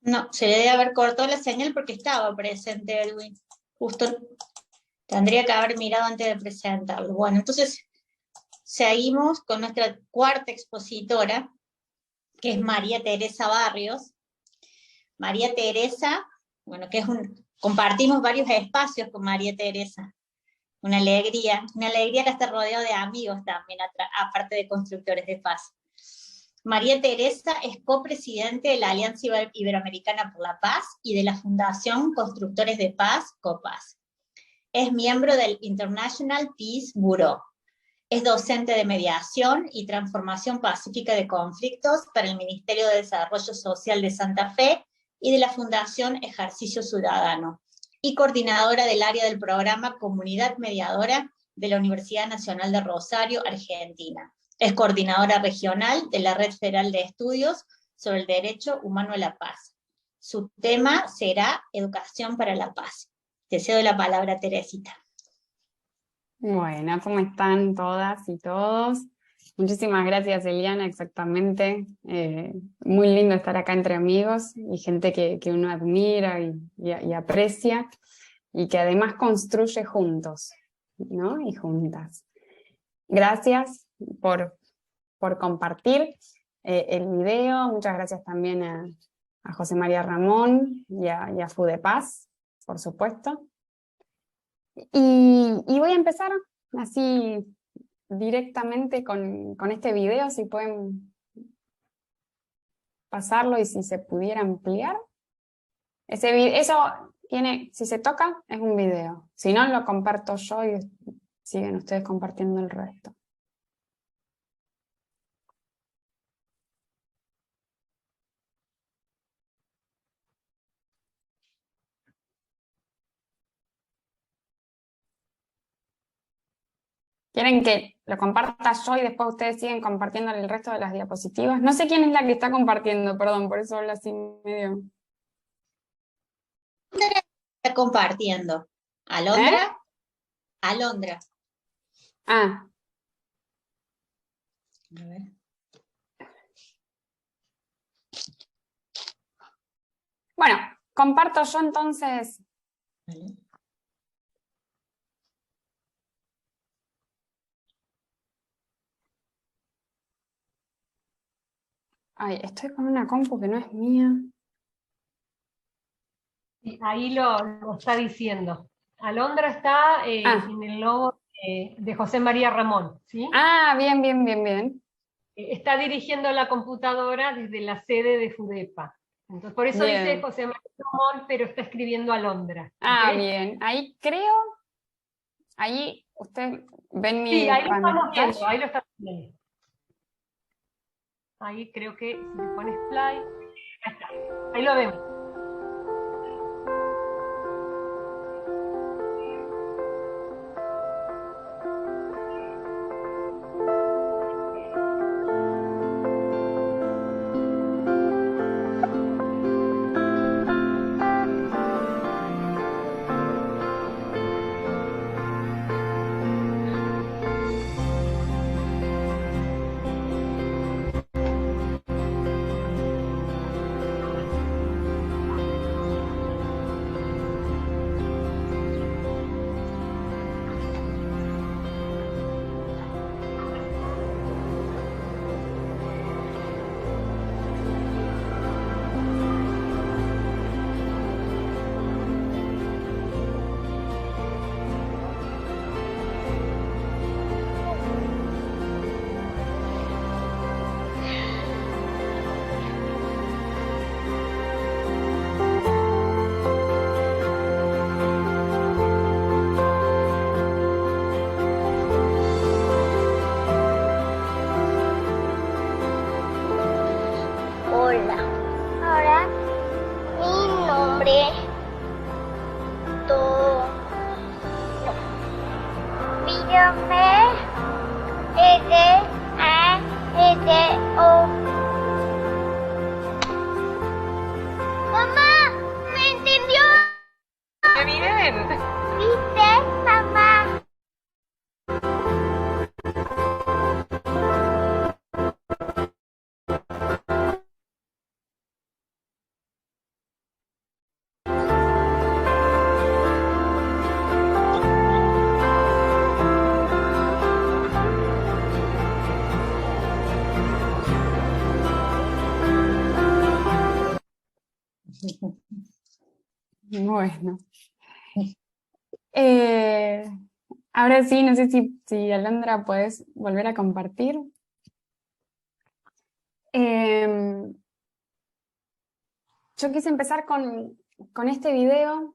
No, se le debe haber cortado la señal porque estaba presente, Edwin. Justo tendría que haber mirado antes de presentarlo. Bueno, entonces seguimos con nuestra cuarta expositora, que es María Teresa Barrios. María Teresa, bueno, compartimos varios espacios con María Teresa. Una alegría que esté rodeado de amigos también, aparte de constructores de paz. María Teresa es copresidente de la Alianza Iberoamericana por la Paz y de la Fundación Constructores de Paz, COPAS. Es miembro del International Peace Bureau. Es docente de mediación y transformación pacífica de conflictos para el Ministerio de Desarrollo Social de Santa Fe y de la Fundación Ejercicio Ciudadano, y coordinadora del área del programa Comunidad Mediadora de la Universidad Nacional de Rosario, Argentina. Es coordinadora regional de la Red Federal de Estudios sobre el Derecho Humano a la Paz. Su tema será Educación para la Paz. Te cedo la palabra, Teresita. Bueno, ¿cómo están todas y todos? Muchísimas gracias, Eliana, exactamente. Muy lindo estar acá entre amigos y gente que uno admira y aprecia, y que además construye juntos, ¿no? Y juntas. Gracias por compartir el video. Muchas gracias también a José María Ramón y a FUDEPAS, por supuesto. Y voy a empezar así directamente con este video, si pueden pasarlo y si se pudiera ampliar. Eso tiene, si se toca, es un video. Si no, lo comparto yo y siguen ustedes compartiendo el resto. ¿Quieren que lo comparta yo y después ustedes siguen compartiendo el resto de las diapositivas? No sé quién es la que está compartiendo, perdón, por eso hablo así medio. Está compartiendo. ¿Alondra? Alondra. Ah. A ver. Bueno, comparto yo entonces. Vale. Ay, estoy con una compu que no es mía. Y ahí lo está diciendo. Alondra está en el logo de José María Ramón, ¿sí? Bien, bien, bien, bien. Está dirigiendo la computadora desde la sede de FUDEPA. Entonces, por eso dice Bien. José María Ramón, pero está escribiendo Alondra. ¿Ok? Bien. Ahí creo, ahí ustedes ven Sí, mi ahí lo estamos pantalla. viendo, ahí lo estamos viendo. Ahí creo que si le pones play, ahí está, ahí lo vemos. Hola. Ahora mi nombre to no. Pídame S-A-S-O. Mamá, ¿me entendió? ¡Qué bien! ¿Viste, mamá? Bueno. Ahora sí, no sé si Alondra puedes volver a compartir. Yo quise empezar con este video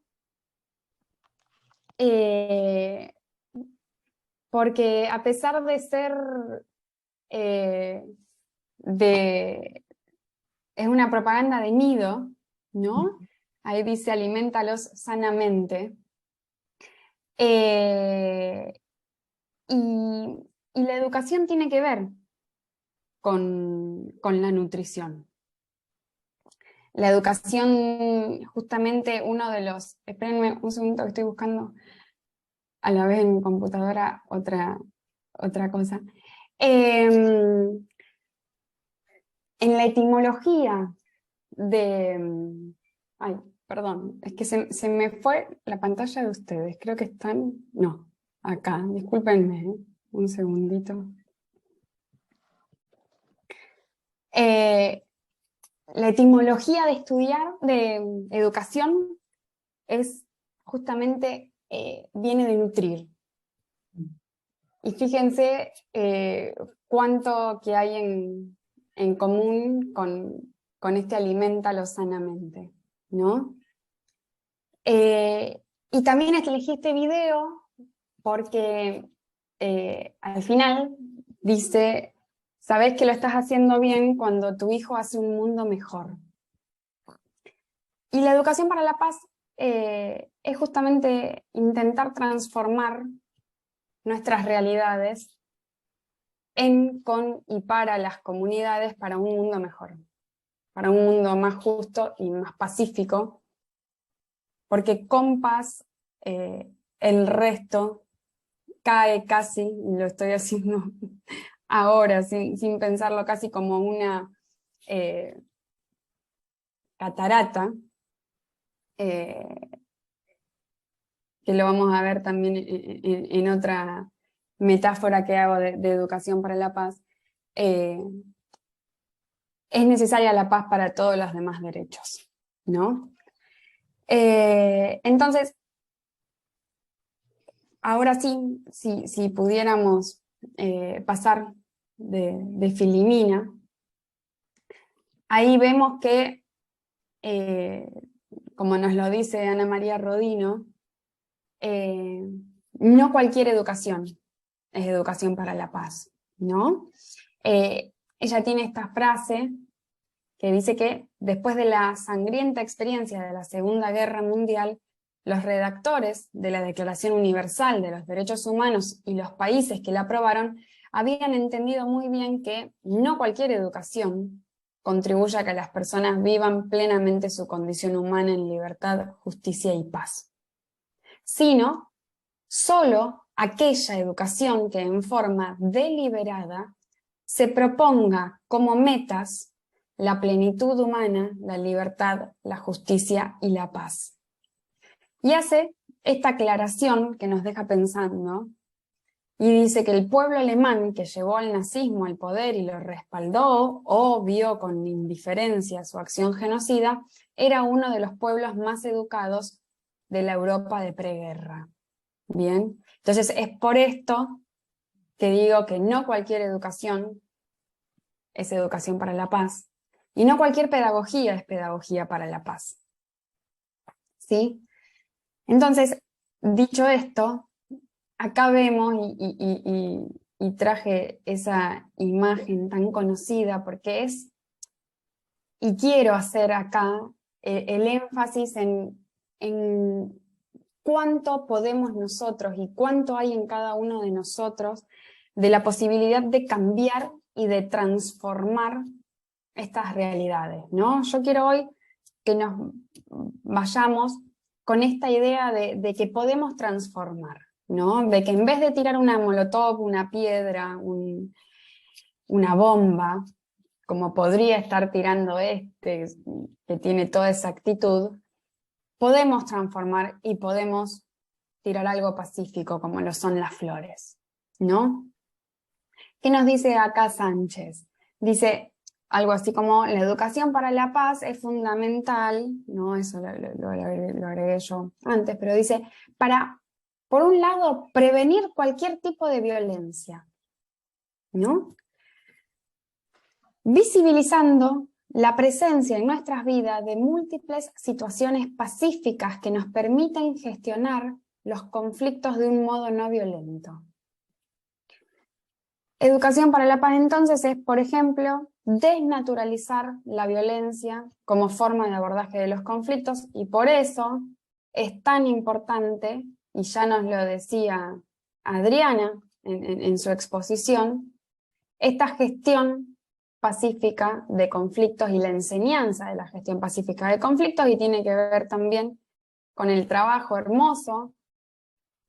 porque a pesar de ser es una propaganda de nido, ¿no? Ahí dice alimentalos sanamente. Y la educación tiene que ver con la nutrición. La educación, justamente uno de los... Espérenme un segundo que estoy buscando a la vez en mi computadora otra cosa. En la etimología de... Ay, perdón, es que se me fue la pantalla de ustedes. Creo que están... No, acá, discúlpenme, un segundito. La etimología de estudiar, de educación, es justamente, viene de nutrir. Y fíjense cuánto que hay en común con este aliméntalo sanamente, ¿no? Y también elegí este video porque al final dice, sabés que lo estás haciendo bien cuando tu hijo hace un mundo mejor. Y la educación para la paz es justamente intentar transformar nuestras realidades en, con y para las comunidades para un mundo mejor, para un mundo más justo y más pacífico, porque con paz el resto cae casi, lo estoy haciendo ahora sin pensarlo, casi como una catarata, que lo vamos a ver también en otra metáfora que hago de educación para la paz, es necesaria la paz para todos los demás derechos, ¿no? Entonces, ahora sí, si pudiéramos pasar de Filimina, ahí vemos que, como nos lo dice Ana María Rodino, no cualquier educación es educación para la paz, ¿no? Ella tiene esta frase que dice que después de la sangrienta experiencia de la Segunda Guerra Mundial, los redactores de la Declaración Universal de los Derechos Humanos y los países que la aprobaron habían entendido muy bien que no cualquier educación contribuye a que las personas vivan plenamente su condición humana en libertad, justicia y paz, sino solo aquella educación que en forma deliberada se proponga como metas la plenitud humana, la libertad, la justicia y la paz. Y hace esta aclaración que nos deja pensando, y dice que el pueblo alemán que llevó al nazismo al poder y lo respaldó o vio con indiferencia su acción genocida, era uno de los pueblos más educados de la Europa de preguerra. Bien, entonces es por esto que digo que no cualquier educación es educación para la paz, y no cualquier pedagogía es pedagogía para la paz. ¿Sí? Entonces, dicho esto, acá vemos, y traje esa imagen tan conocida porque es, y quiero hacer acá el énfasis en cuánto podemos nosotros y cuánto hay en cada uno de nosotros de la posibilidad de cambiar y de transformar estas realidades, ¿no? Yo quiero hoy que nos vayamos con esta idea de que podemos transformar, ¿no? De que en vez de tirar una molotov, una piedra, una bomba, como podría estar tirando que tiene toda esa actitud, podemos transformar y podemos tirar algo pacífico como lo son las flores, ¿no? ¿Qué nos dice acá Sánchez? Dice algo así como la educación para la paz es fundamental, ¿no? Eso lo agregué yo antes, pero dice, para, por un lado, prevenir cualquier tipo de violencia, ¿no? Visibilizando la presencia en nuestras vidas de múltiples situaciones pacíficas que nos permiten gestionar los conflictos de un modo no violento. Educación para la paz entonces es, por ejemplo, desnaturalizar la violencia como forma de abordaje de los conflictos, y por eso es tan importante, y ya nos lo decía Adriana en su exposición, esta gestión pacífica de conflictos y la enseñanza de la gestión pacífica de conflictos, y tiene que ver también con el trabajo hermoso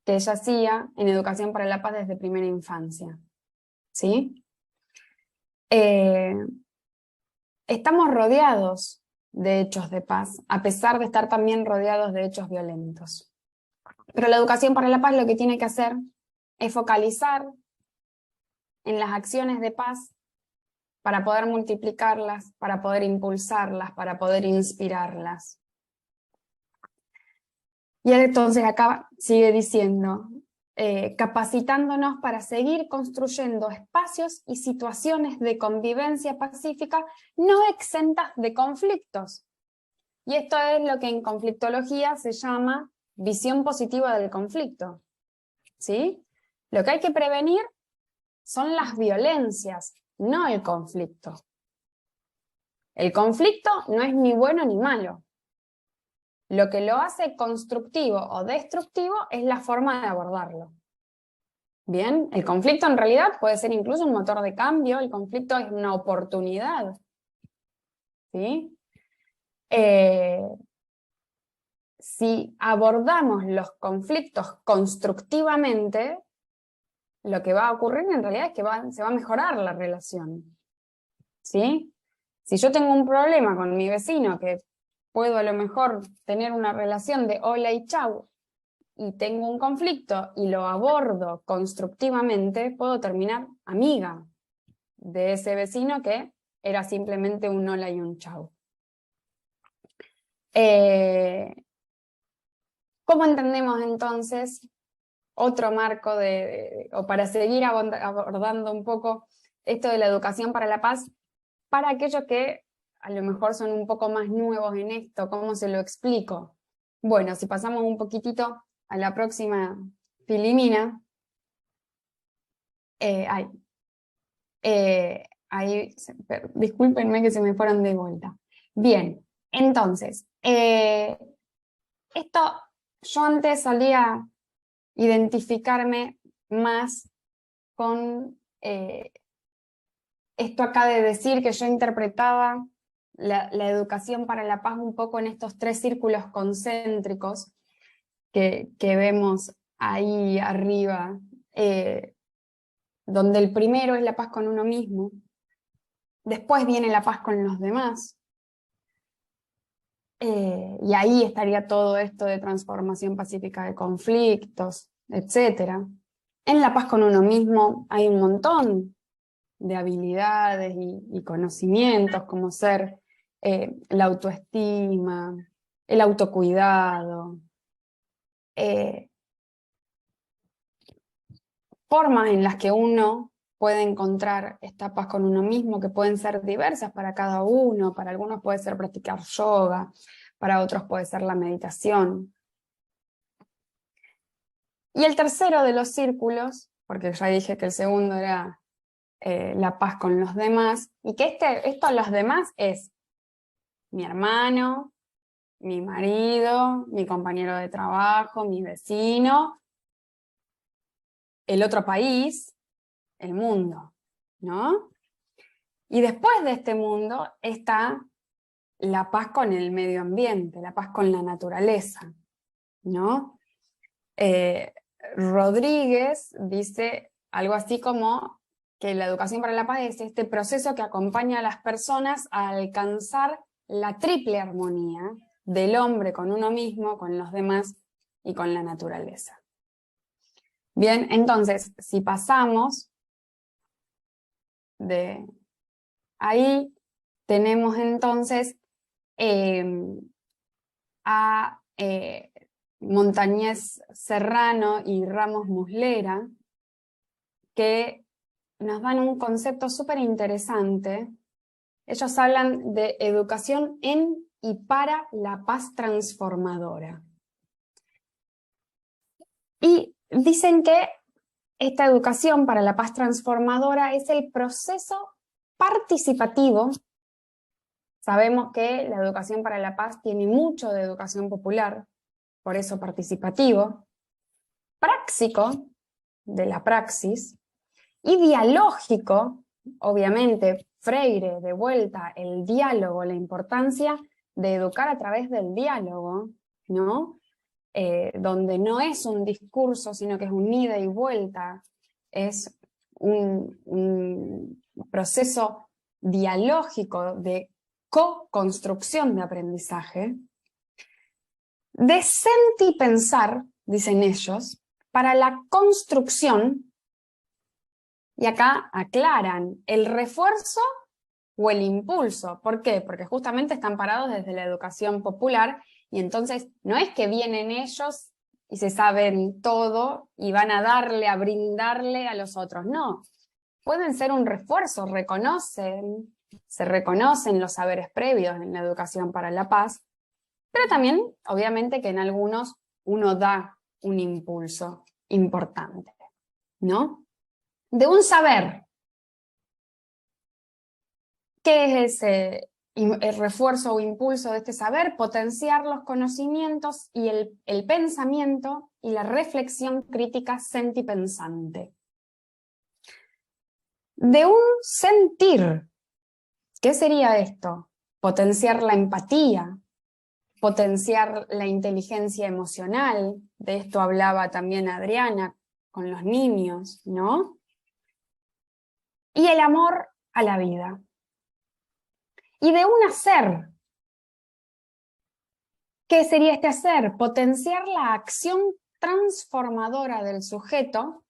que ella hacía en Educación para la Paz desde primera infancia. ¿Sí? Estamos rodeados de hechos de paz, a pesar de estar también rodeados de hechos violentos. Pero la Educación para la Paz lo que tiene que hacer es focalizar en las acciones de paz para poder multiplicarlas, para poder impulsarlas, para poder inspirarlas. Y entonces acá sigue diciendo, capacitándonos para seguir construyendo espacios y situaciones de convivencia pacífica no exentas de conflictos. Y esto es lo que en conflictología se llama visión positiva del conflicto. ¿Sí? Lo que hay que prevenir son las violencias, no el conflicto. El conflicto no es ni bueno ni malo. Lo que lo hace constructivo o destructivo es la forma de abordarlo. Bien, el conflicto en realidad puede ser incluso un motor de cambio, el conflicto es una oportunidad. ¿Sí? Si abordamos los conflictos constructivamente, lo que va a ocurrir en realidad es que se va a mejorar la relación. ¿Sí? Si yo tengo un problema con mi vecino, que puedo a lo mejor tener una relación de hola y chau, y tengo un conflicto y lo abordo constructivamente, puedo terminar amiga de ese vecino que era simplemente un hola y un chau. ¿Cómo entendemos entonces otro marco o para seguir abordando un poco esto de la educación para la paz, para aquellos que a lo mejor son un poco más nuevos en esto? ¿Cómo se lo explico? Bueno, si pasamos un poquitito a la próxima filimina, discúlpenme que se me fueron de vuelta. Bien, entonces, esto yo antes solía identificarme más con esto acá de decir que yo interpretaba la educación para la paz un poco en estos 3 círculos concéntricos que vemos ahí arriba, donde el primero es la paz con uno mismo, después viene la paz con los demás, y ahí estaría todo esto de transformación pacífica de conflictos, etc. En la paz con uno mismo hay un montón de habilidades y conocimientos, como ser la autoestima, el autocuidado, formas en las que uno puede encontrar esta paz con uno mismo, que pueden ser diversas para cada uno. Para algunos puede ser practicar yoga, para otros puede ser la meditación. Y el tercero de los círculos, porque ya dije que el segundo era la paz con los demás, y que esto los demás es mi hermano, mi marido, mi compañero de trabajo, mi vecino, el otro país, el mundo, ¿no? Y después de este mundo está la paz con el medio ambiente, la paz con la naturaleza, ¿no? Rodríguez dice algo así como que la educación para la paz es este proceso que acompaña a las personas a alcanzar la triple armonía del hombre con uno mismo, con los demás y con la naturaleza. Bien, entonces, si pasamos de ahí, tenemos entonces a Montañés Serrano y Ramos Muslera, que nos dan un concepto súper interesante. Ellos hablan de educación en y para la paz transformadora. Y dicen que esta educación para la paz transformadora es el proceso participativo. Sabemos que la educación para la paz tiene mucho de educación popular, por eso participativo, práctico, de la praxis, y dialógico, obviamente, Freire, de vuelta, el diálogo, la importancia de educar a través del diálogo, ¿no? Donde no es un discurso, sino que es un ida y vuelta, es un proceso dialógico de co-construcción de aprendizaje, de sentipensar, dicen ellos, para la construcción, y acá aclaran el refuerzo o el impulso. ¿Por qué? Porque justamente están parados desde la educación popular, y entonces no es que vienen ellos y se saben todo y van a darle, a brindarle a los otros, no. Pueden ser un refuerzo, se reconocen los saberes previos en la educación para la paz, pero también, obviamente, que en algunos uno da un impulso importante, ¿no? De un saber. ¿Qué es el refuerzo o impulso de este saber? Potenciar los conocimientos y el pensamiento y la reflexión crítica sentipensante. De un sentir. ¿Qué sería esto? Potenciar la empatía, potenciar la inteligencia emocional. De esto hablaba también Adriana con los niños, ¿no? Y el amor a la vida. Y de un hacer. ¿Qué sería este hacer? Potenciar la acción transformadora del sujeto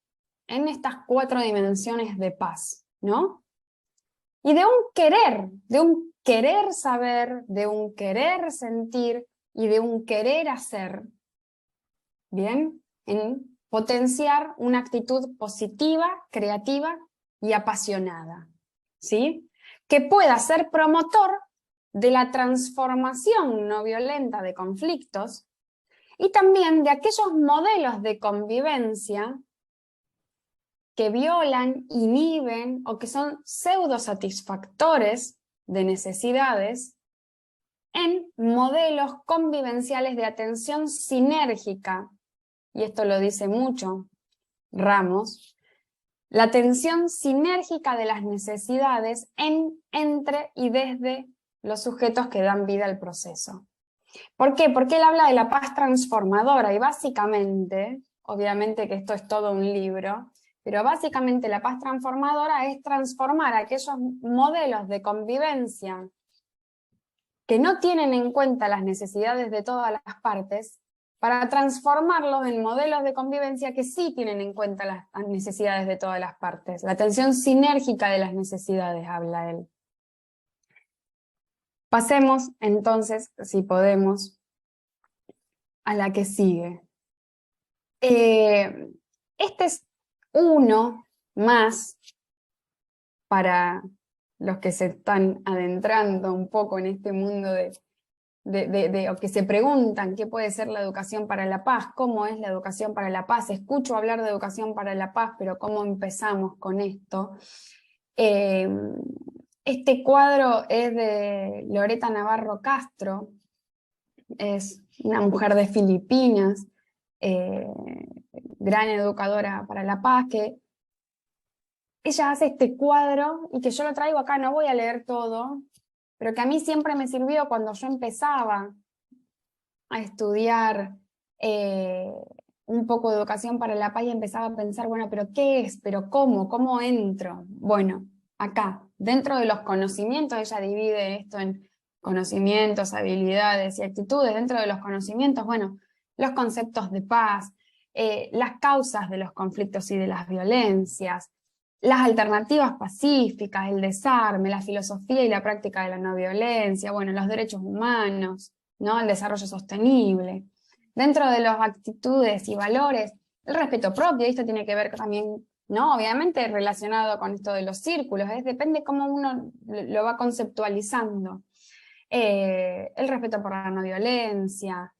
en estas 4 dimensiones de paz, ¿no? y de un querer saber, de un querer sentir y de un querer hacer, ¿bien? En potenciar una actitud positiva, creativa y apasionada, ¿sí? Que pueda ser promotor de la transformación no violenta de conflictos y también de aquellos modelos de convivencia que violan, inhiben o que son pseudo-satisfactores de necesidades en modelos convivenciales de atención sinérgica, y esto lo dice mucho Ramos, la atención sinérgica de las necesidades entre y desde los sujetos que dan vida al proceso. ¿Por qué? Porque él habla de la paz transformadora y básicamente, obviamente que esto es todo un libro, pero básicamente la paz transformadora es transformar aquellos modelos de convivencia que no tienen en cuenta las necesidades de todas las partes, para transformarlos en modelos de convivencia que sí tienen en cuenta las necesidades de todas las partes. La atención sinérgica de las necesidades, habla él. Pasemos entonces, si podemos, a la que sigue. Este es uno más para los que se están adentrando un poco en este mundo o que se preguntan qué puede ser la educación para la paz, cómo es la educación para la paz. Escucho hablar de educación para la paz, pero ¿cómo empezamos con esto? Este cuadro es de Loreta Navarro Castro, es una mujer de Filipinas, gran educadora para la paz, que ella hace este cuadro y que yo lo traigo acá, no voy a leer todo, pero que a mí siempre me sirvió cuando yo empezaba a estudiar un poco de educación para la paz y empezaba a pensar, bueno, pero ¿qué es? ¿Pero cómo? ¿Cómo entro? Bueno, acá, dentro de los conocimientos, ella divide esto en conocimientos, habilidades y actitudes. Dentro de los conocimientos, bueno, los conceptos de paz, las causas de los conflictos y de las violencias, las alternativas pacíficas, el desarme, la filosofía y la práctica de la no violencia, bueno, los derechos humanos, ¿no? El desarrollo sostenible. Dentro de las actitudes y valores, el respeto propio, y esto tiene que ver también, ¿no? Obviamente relacionado con esto de los círculos, depende cómo uno lo va conceptualizando. El respeto por la no violencia,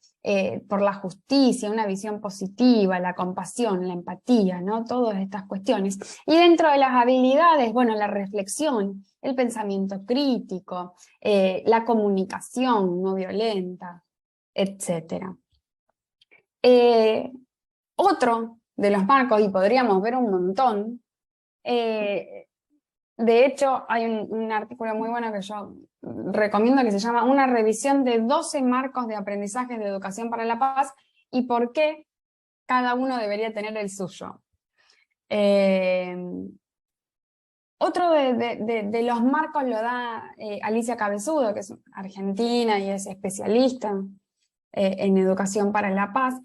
por la justicia, una visión positiva, la compasión, la empatía, ¿no? Todas estas cuestiones. Y dentro de las habilidades, bueno, la reflexión, el pensamiento crítico, la comunicación no violenta, etc. Otro de los marcos, y podríamos ver un montón, de hecho hay un artículo muy bueno que yo recomiendo que se llama Una revisión de 12 marcos de aprendizajes de educación para la paz y por qué cada uno debería tener el suyo. Otro de los marcos lo da Alicia Cabezudo, que es argentina y es especialista en educación para la paz,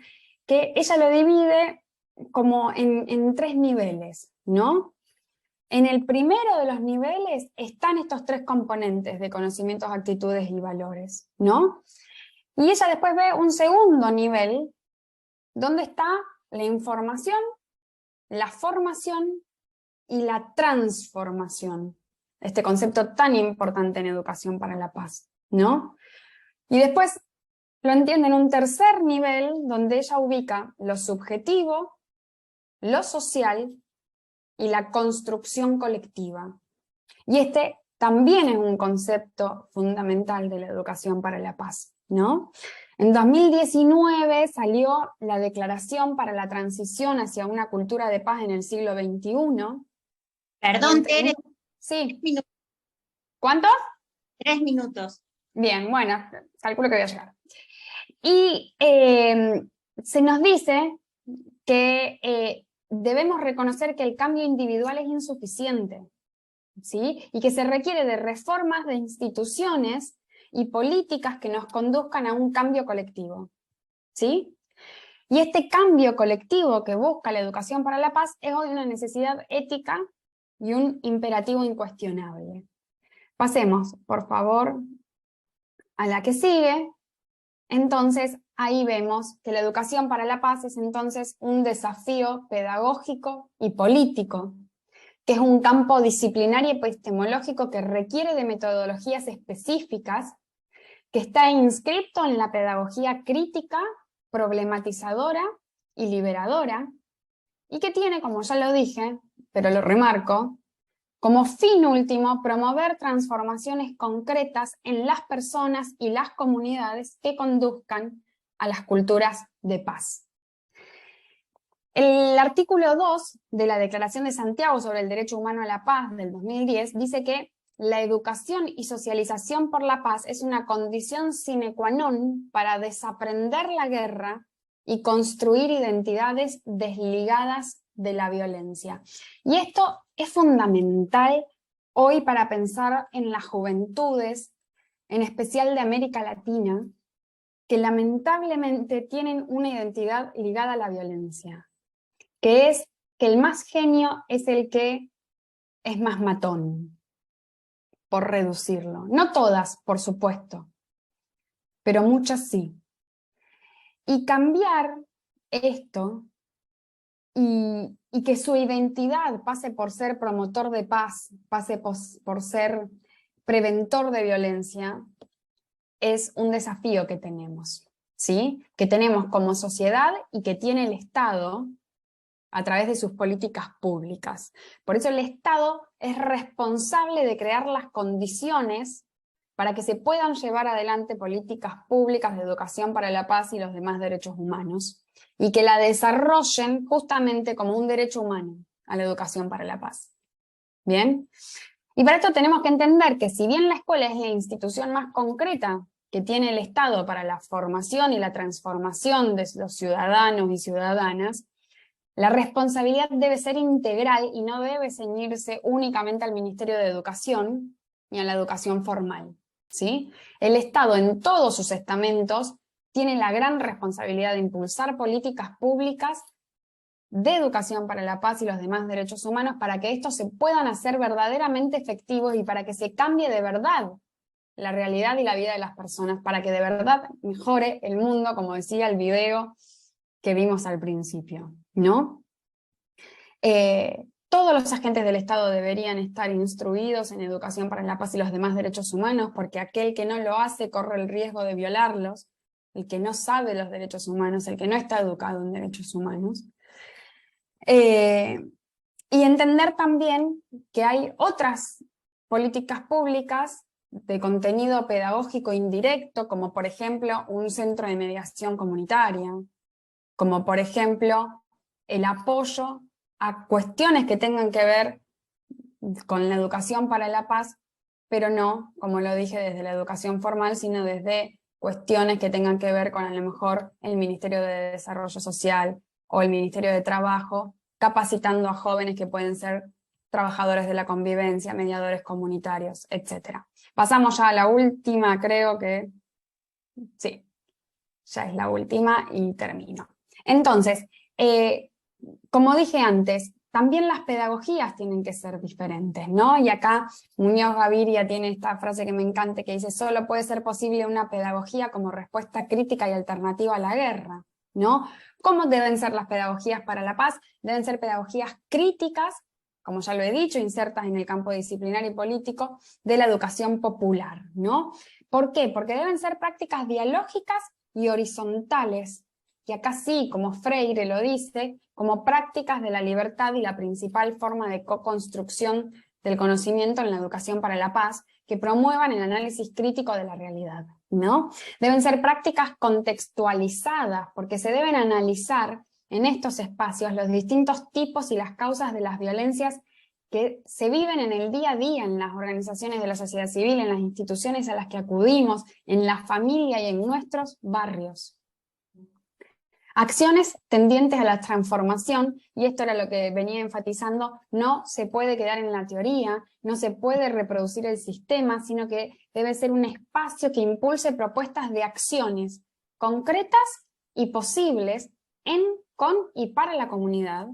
que ella lo divide como en 3 niveles, ¿no? En el primero de los niveles están estos 3 componentes de conocimientos, actitudes y valores, ¿no? Y ella después ve un segundo nivel, donde está la información, la formación y la transformación. Este concepto tan importante en educación para la paz, ¿no? Y después lo entiende en un tercer nivel, donde ella ubica lo subjetivo, lo social y la construcción colectiva. Y este también es un concepto fundamental de la educación para la paz, ¿no? En 2019 salió la Declaración para la Transición hacia una Cultura de Paz en el siglo XXI. Perdón, Tere. Sí. 3 minutos. ¿Cuánto? 3 minutos. Bien, bueno, calculo que voy a llegar. Y se nos dice que debemos reconocer que el cambio individual es insuficiente, ¿sí? Y que se requiere de reformas de instituciones y políticas que nos conduzcan a un cambio colectivo, ¿sí? Y este cambio colectivo que busca la educación para la paz es hoy una necesidad ética y un imperativo incuestionable, Pasemos, por favor, a la que sigue. Entonces, ahí vemos que la educación para la paz es entonces un desafío pedagógico y político, que es un campo disciplinario y epistemológico que requiere de metodologías específicas, que está inscrito en la pedagogía crítica, problematizadora y liberadora, y que tiene, como ya lo dije, pero lo remarco, como fin último promover transformaciones concretas en las personas y las comunidades que conduzcan a las culturas de paz. El artículo 2 de la Declaración de Santiago sobre el Derecho Humano a la Paz del 2010 dice que la educación y socialización por la paz es una condición sine qua non para desaprender la guerra y construir identidades desligadas de la violencia. Y esto es fundamental hoy para pensar en las juventudes, en especial de América Latina, que lamentablemente tienen una identidad ligada a la violencia, que es que el más genio es el que es más matón, por reducirlo. No todas, por supuesto, pero muchas sí. Y cambiar esto y que su identidad pase por ser promotor de paz, pase por ser preventor de violencia, es un desafío que tenemos, ¿sí? Que tenemos como sociedad y que tiene el Estado a través de sus políticas públicas. Por eso el Estado es responsable de crear las condiciones para que se puedan llevar adelante políticas públicas de educación para la paz y los demás derechos humanos, y que la desarrollen justamente como un derecho humano a la educación para la paz. ¿Bien? Y para esto tenemos que entender que si bien la escuela es la institución más concreta que tiene el Estado para la formación y la transformación de los ciudadanos y ciudadanas, la responsabilidad debe ser integral y no debe ceñirse únicamente al Ministerio de Educación ni a la educación formal, ¿sí? El Estado en todos sus estamentos tiene la gran responsabilidad de impulsar políticas públicas de educación para la paz y los demás derechos humanos para que estos se puedan hacer verdaderamente efectivos y para que se cambie de verdad la realidad y la vida de las personas, para que de verdad mejore el mundo, como decía el video que vimos al principio, ¿no? Todos los agentes del Estado deberían estar instruidos en educación para la paz y los demás derechos humanos, porque aquel que no lo hace corre el riesgo de violarlos, el que no sabe los derechos humanos, el que no está educado en derechos humanos. Y entender también que hay otras políticas públicas de contenido pedagógico indirecto, como por ejemplo un centro de mediación comunitaria, como por ejemplo el apoyo a cuestiones que tengan que ver con la educación para la paz, pero no, como lo dije, desde la educación formal, sino desde cuestiones que tengan que ver con a lo mejor el Ministerio de Desarrollo Social o el Ministerio de Trabajo, capacitando a jóvenes que pueden ser trabajadores de la convivencia, mediadores comunitarios, etc. Pasamos ya a la última, creo que sí, ya es la última y termino. Entonces, como dije antes, también las pedagogías tienen que ser diferentes, ¿no? Y acá Muñoz Gaviria tiene esta frase que me encanta, que dice: solo puede ser posible una pedagogía como respuesta crítica y alternativa a la guerra, ¿no? ¿Cómo deben ser las pedagogías para la paz? Deben ser pedagogías críticas, como ya lo he dicho, insertas en el campo disciplinario y político de la educación popular, ¿no? ¿Por qué? Porque deben ser prácticas dialógicas y horizontales, y acá sí, como Freire lo dice, como prácticas de la libertad y la principal forma de co-construcción del conocimiento en la educación para la paz, que promuevan el análisis crítico de la realidad, ¿no? Deben ser prácticas contextualizadas, porque se deben analizar en estos espacios los distintos tipos y las causas de las violencias que se viven en el día a día en las organizaciones de la sociedad civil, en las instituciones a las que acudimos, en la familia y en nuestros barrios. Acciones tendientes a la transformación, y esto era lo que venía enfatizando, no se puede quedar en la teoría, no se puede reproducir el sistema, sino que debe ser un espacio que impulse propuestas de acciones concretas y posibles en, con y para la comunidad,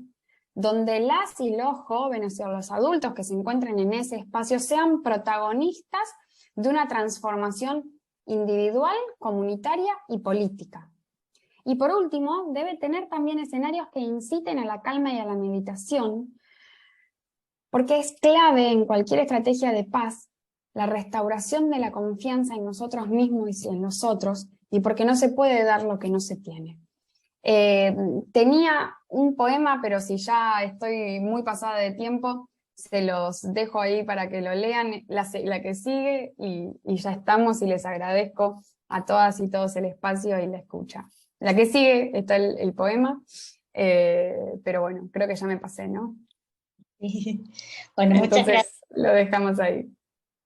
donde las y los jóvenes o los adultos que se encuentren en ese espacio sean protagonistas de una transformación individual, comunitaria y política. Y por último, debe tener también escenarios que inciten a la calma y a la meditación, porque es clave en cualquier estrategia de paz la restauración de la confianza en nosotros mismos y en los otros, y porque no se puede dar lo que no se tiene. Tenía un poema, pero si ya estoy muy pasada de tiempo, se los dejo ahí para que lo lean, la que sigue, y ya estamos, y les agradezco a todas y todos el espacio y la escucha. La que sigue está el poema, pero bueno, creo que ya me pasé, ¿no? Bueno, muchas Entonces, gracias. lo dejamos ahí.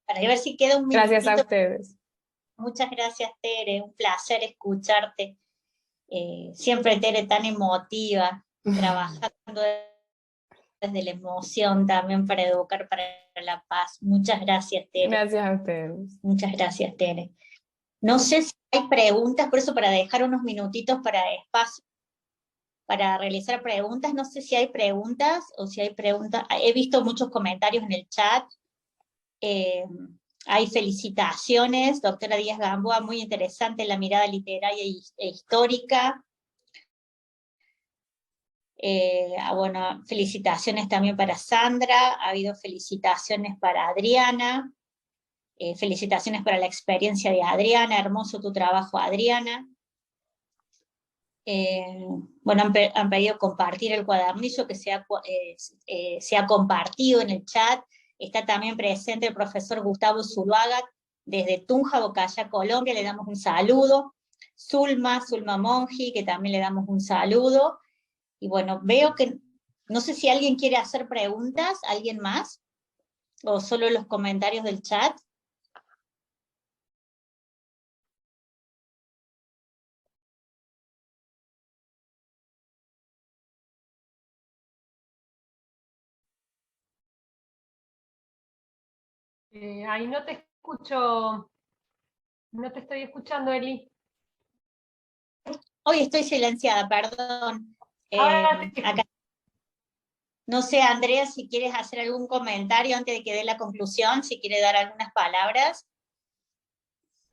Para ver si queda un minutito. Gracias a ustedes. Muchas gracias, Tere, un placer escucharte. Siempre Tere tan emotiva, trabajando desde la emoción también para educar para la paz. Muchas gracias, Tere. Gracias a ustedes. Muchas gracias, Tere. No sé si hay preguntas, por eso para dejar unos minutitos para espacio, para realizar preguntas, no sé si hay preguntas o si hay preguntas. He visto muchos comentarios en el chat. Hay felicitaciones, doctora Díaz Gamboa, muy interesante la mirada literaria e histórica. Bueno, felicitaciones también para Sandra, ha habido felicitaciones para Adriana, felicitaciones para la experiencia de Adriana, hermoso tu trabajo, Adriana. Bueno, han pedido compartir el cuadernillo que se ha compartido en el chat. Está también presente el profesor Gustavo Zuluaga, desde Tunja, Bocaya, Colombia, le damos un saludo. Zulma Monji, que también le damos un saludo. Y bueno, veo que, no sé si alguien quiere hacer preguntas, ¿alguien más? ¿O solo los comentarios del chat? Ahí no te escucho, no te estoy escuchando, Eli. Hoy estoy silenciada, perdón. Ahora te Acá. No sé, Andrea, si quieres hacer algún comentario antes de que dé la conclusión, si quiere dar algunas palabras.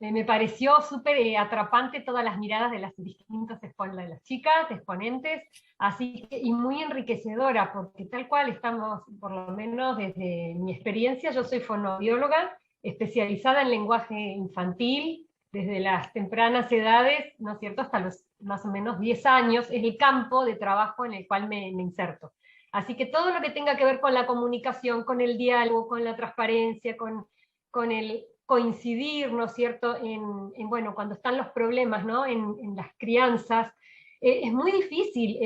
Me pareció súper atrapante todas las miradas de las distintas de las chicas, exponentes, así que, y muy enriquecedora, porque tal cual estamos, por lo menos desde mi experiencia, yo soy fonoaudióloga, especializada en lenguaje infantil, desde las tempranas edades, ¿no es cierto?, hasta los más o menos 10 años, es el campo de trabajo en el cual me inserto. Así que todo lo que tenga que ver con la comunicación, con el diálogo, con la transparencia, con el coincidir, ¿no es cierto?, bueno, cuando están los problemas, ¿no?, en las crianzas, es muy difícil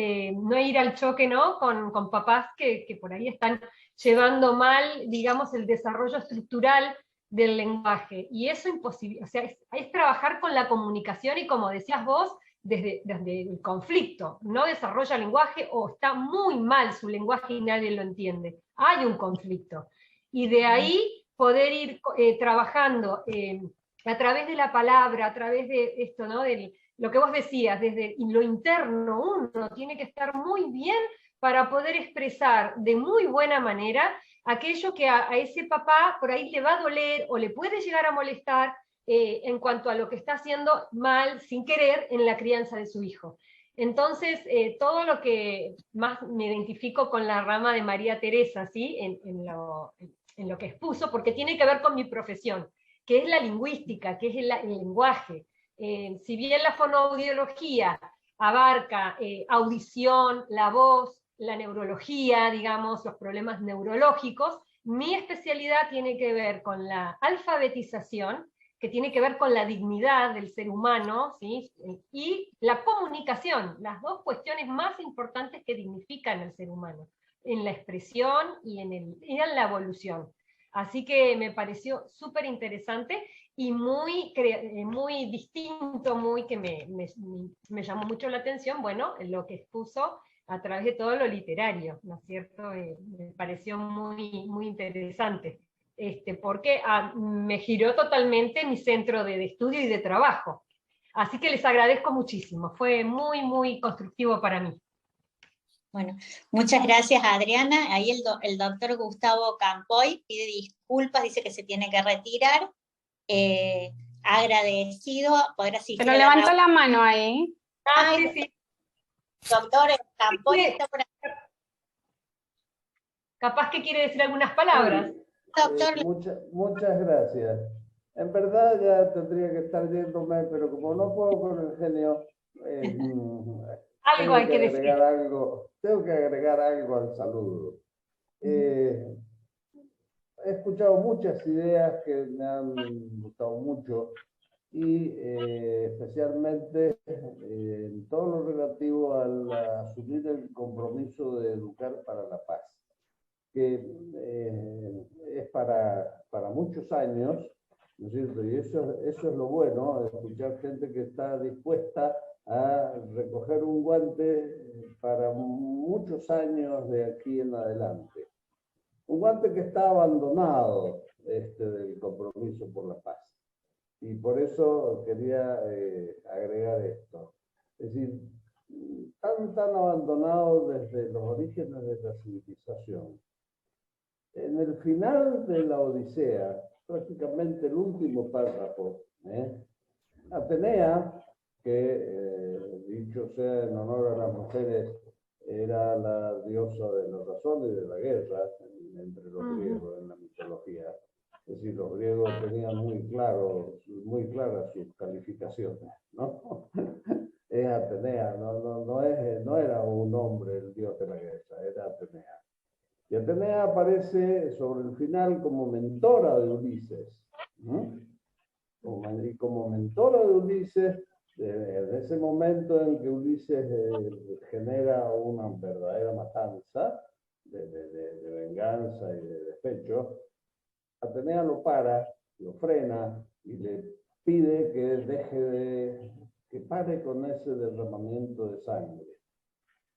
no ir al choque, ¿no?, con papás que por ahí están llevando mal, digamos, el desarrollo estructural del lenguaje, y eso imposible, o sea, es trabajar con la comunicación, y como decías vos, desde el conflicto, no desarrolla lenguaje, o está muy mal su lenguaje y nadie lo entiende, hay un conflicto, y de ahí poder ir trabajando a través de la palabra, a través de esto, ¿no?, de lo que vos decías, desde lo interno, uno tiene que estar muy bien para poder expresar de muy buena manera aquello que a ese papá por ahí le va a doler o le puede llegar a molestar en cuanto a lo que está haciendo mal, sin querer, en la crianza de su hijo. Entonces, todo lo que más me identifico con la rama de María Teresa, ¿sí?, en lo que expuso, porque tiene que ver con mi profesión, que es la lingüística, que es el lenguaje. Si bien la fonoaudiología abarca audición, la voz, la neurología, digamos, los problemas neurológicos, mi especialidad tiene que ver con la alfabetización, que tiene que ver con la dignidad del ser humano, ¿sí?, y la comunicación, las dos cuestiones más importantes que dignifican al ser humano, en la expresión y en la evolución. Así que me pareció súper interesante y muy distinto, que me llamó mucho la atención, bueno, lo que expuso a través de todo lo literario, ¿no es cierto? Me pareció muy interesante, porque me giró totalmente mi centro de estudio y de trabajo. Así que les agradezco muchísimo, fue muy constructivo para mí. Bueno, muchas gracias, Adriana. Ahí el doctor Gustavo Campoy pide disculpas, dice que se tiene que retirar. Agradecido poder asistir Pero a levantó reunión. la mano ahí. Ay, Sí, sí. doctor Campoy Sí. está por aquí. Capaz que quiere decir algunas palabras. Doctor, Muchas gracias. En verdad ya tendría que estar yéndome, pero como no puedo con el genio, Algo hay que decir. tengo que agregar algo al saludo. He escuchado muchas ideas que me han gustado mucho y especialmente en todo lo relativo al asumir el compromiso de educar para la paz, que es para muchos años, ¿no es cierto? Y eso es lo bueno, escuchar gente que está dispuesta a recoger un guante para muchos años de aquí en adelante. Un guante que está abandonado del compromiso por la paz. Y por eso quería agregar esto. Es decir, tan abandonado desde los orígenes de la civilización. En el final de la Odisea, prácticamente el último párrafo, Atenea, que dicho sea en honor a las mujeres, era la diosa de la razón y de la guerra entre los griegos en la mitología. Es decir, los griegos tenían muy claras sus calificaciones, ¿no? Es Atenea, no era un hombre el dios de la guerra, era Atenea. Y Atenea aparece sobre el final como mentora de Ulises. Y como mentora de Ulises, en ese momento en que Ulises genera una verdadera matanza de venganza y de despecho, Atenea lo para, lo frena y le pide que pare con ese derramamiento de sangre.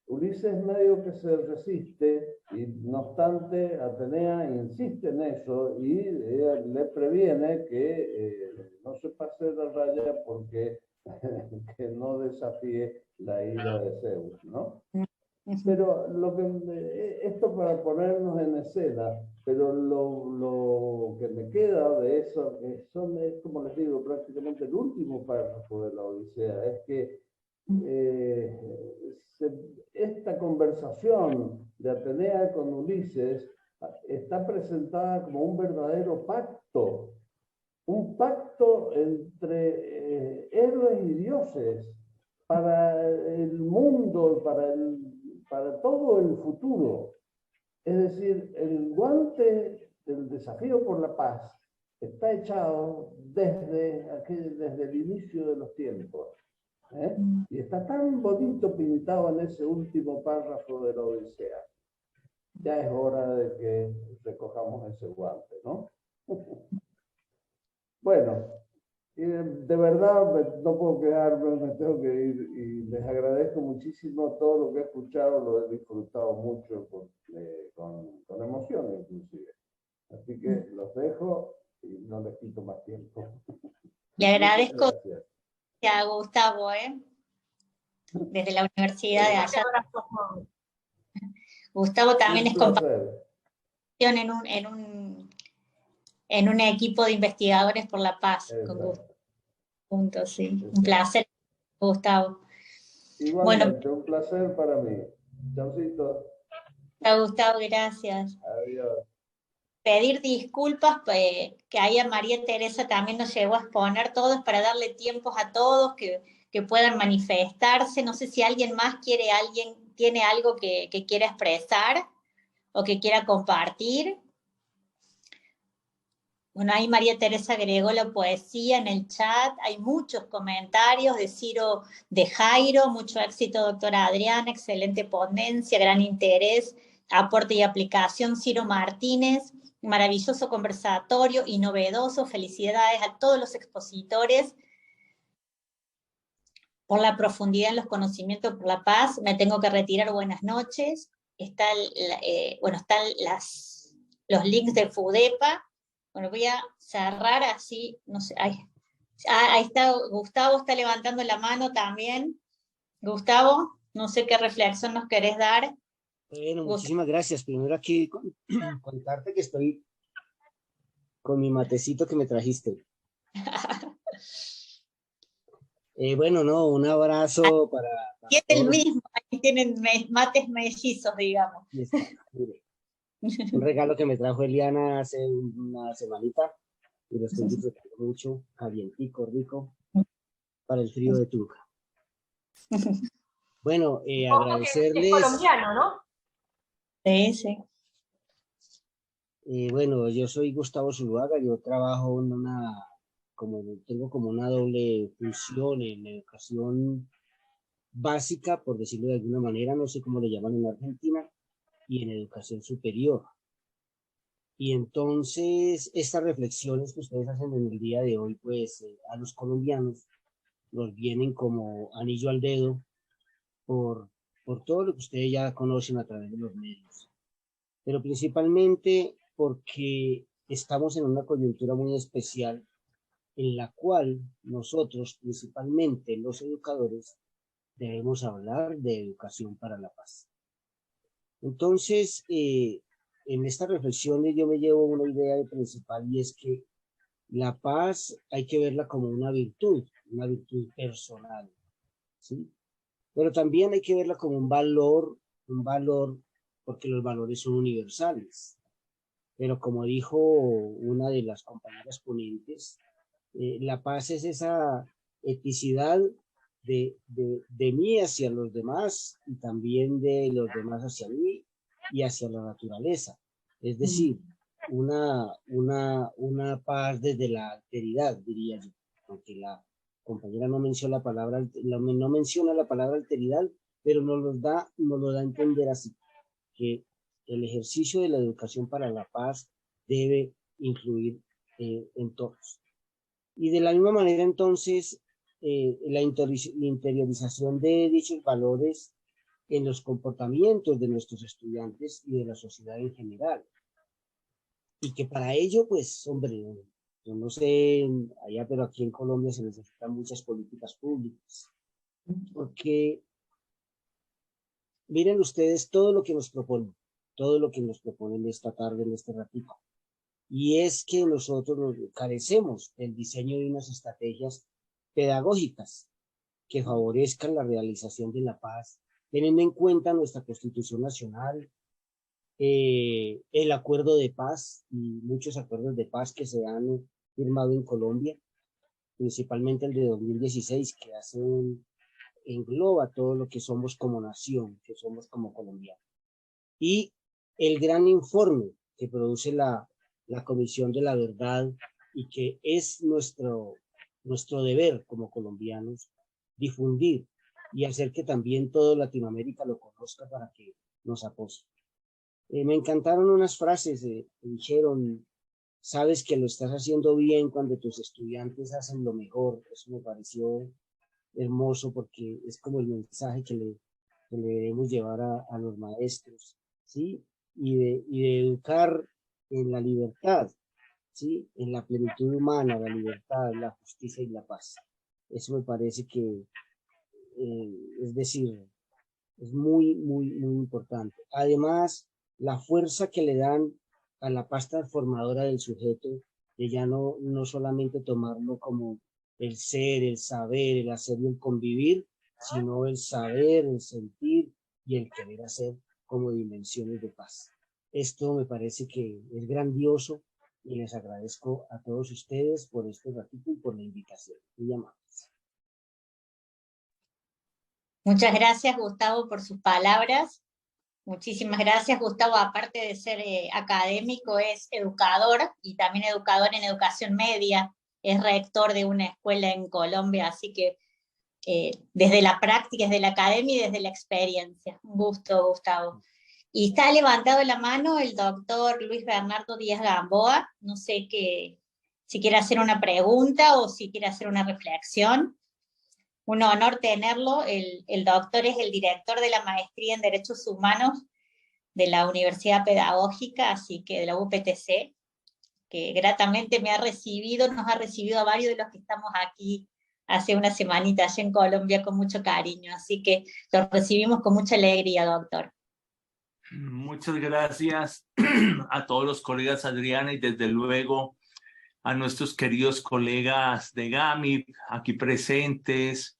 Ulises medio que se resiste y no obstante Atenea insiste en eso y le previene que no se pase la raya porque que no desafíe la ira de Zeus, ¿no? Pero esto para ponernos en escena, pero lo que me queda de eso, es como les digo, prácticamente el último párrafo de la Odisea, es que esta conversación de Atenea con Ulises está presentada como un verdadero pacto, un pacto entre héroes y dioses para el mundo, para todo el futuro. Es decir, el guante del desafío por la paz está echado desde el inicio de los tiempos. Y está tan bonito pintado en ese último párrafo de la Odisea. Ya es hora de que recojamos ese guante, ¿no? Bueno, de verdad no puedo quedarme, me tengo que ir y les agradezco muchísimo todo lo que he escuchado, lo he disfrutado mucho con emoción inclusive. Así que los dejo y no les quito más tiempo. Le agradezco a Gustavo, desde la Universidad de allá. Gustavo también es compañero en un equipo de investigadores por la paz. Con Gustavo. Juntos, sí. Un placer, Gustavo. Igualmente, un placer para mí. Chaucito. Chao, Gustavo, gracias. Adiós. Pedir disculpas, que ahí a María Teresa también nos llegó a exponer todos para darle tiempos a todos que puedan manifestarse. No sé si alguien más tiene algo que quiera expresar o que quiera compartir. Bueno, ahí María Teresa agregó la poesía en el chat, hay muchos comentarios de Ciro de Jairo, mucho éxito doctora Adriana, excelente ponencia, gran interés, aporte y aplicación Ciro Martínez, maravilloso conversatorio y novedoso, felicidades a todos los expositores por la profundidad en los conocimientos por la paz, me tengo que retirar, buenas noches, están los links de FUDEPA. Bueno, voy a cerrar así, no sé, ahí está, Gustavo está levantando la mano también. Gustavo, no sé qué reflexión nos querés dar. Bueno, muchísimas gracias. Primero aquí contarte que estoy con mi matecito que me trajiste. Bueno, no, un abrazo para Y es el todos. mismo, aquí tienen mates mellizos, digamos. Aquí está, mire. Un regalo que me trajo Eliana hace una semanita y lo estoy disfrutando mucho, calientico, rico, para el frío de Tunja. Bueno, agradecerles. Es colombiano, ¿no? Sí, sí. Bueno, yo soy Gustavo Zuluaga, yo trabajo en tengo como una doble función en educación básica, por decirlo de alguna manera, no sé cómo le llaman en Argentina, y en educación superior. Y entonces, estas reflexiones que ustedes hacen en el día de hoy, pues a los colombianos nos vienen como anillo al dedo por todo lo que ustedes ya conocen a través de los medios. Pero principalmente porque estamos en una coyuntura muy especial en la cual nosotros, principalmente los educadores, debemos hablar de educación para la paz. Entonces, en estas reflexiones yo me llevo una idea principal, y es que la paz hay que verla como una virtud personal, ¿sí? Pero también hay que verla como un valor, porque los valores son universales. Pero como dijo una de las compañeras ponentes, la paz es esa eticidad de mí hacia los demás y también de los demás hacia mí y hacia la naturaleza. Es decir, una paz desde la alteridad, diría yo, aunque la compañera no menciona la palabra alteridad, pero nos lo da a entender así, que el ejercicio de la educación para la paz debe influir en todos. Y de la misma manera, entonces, la interiorización de dichos valores en los comportamientos de nuestros estudiantes y de la sociedad en general. Y que para ello, pues, hombre, yo no sé allá, pero aquí en Colombia se necesitan muchas políticas públicas. Porque miren ustedes todo lo que nos proponen esta tarde, en este ratito. Y es que nosotros carecemos del diseño de unas estrategias pedagógicas que favorezcan la realización de la paz, teniendo en cuenta nuestra Constitución Nacional, el acuerdo de paz y muchos acuerdos de paz que se han firmado en Colombia, principalmente el de 2016, que engloba todo lo que somos como nación, que somos como colombianos. Y el gran informe que produce la Comisión de la Verdad, y que es nuestro deber como colombianos difundir y hacer que también toda Latinoamérica lo conozca para que nos apoye. Me encantaron unas frases que dijeron: sabes que lo estás haciendo bien cuando tus estudiantes hacen lo mejor. Eso me pareció hermoso, porque es como el mensaje que le debemos llevar a los maestros, ¿sí? Y de educar en la libertad, ¿sí? En la plenitud humana, la libertad, la justicia y la paz. Eso me parece que, es decir, es muy, muy, muy importante. Además, la fuerza que le dan a la paz transformadora del sujeto, de ya no solamente tomarlo como el ser, el saber, el hacer y el convivir, sino el saber, el sentir y el querer hacer como dimensiones de paz. Esto me parece que es grandioso, y les agradezco a todos ustedes por este ratito y por la invitación. Muy amables. Muchas gracias, Gustavo, por sus palabras. Muchísimas gracias, Gustavo. Aparte de ser académico, es educador y también educador en educación media. Es rector de una escuela en Colombia, así que desde la práctica, desde la academia y desde la experiencia. Un gusto, Gustavo. Y está levantado la mano el doctor Luis Bernardo Díaz Gamboa. No sé si quiere hacer una pregunta o si quiere hacer una reflexión. Un honor tenerlo. El doctor es el director de la maestría en Derechos Humanos de la Universidad Pedagógica, así que de la UPTC, que gratamente nos ha recibido a varios de los que estamos aquí hace una semanita allá en Colombia con mucho cariño, así que lo recibimos con mucha alegría, doctor. Muchas gracias a todos los colegas, Adriana, y desde luego a nuestros queridos colegas de GAMIP aquí presentes,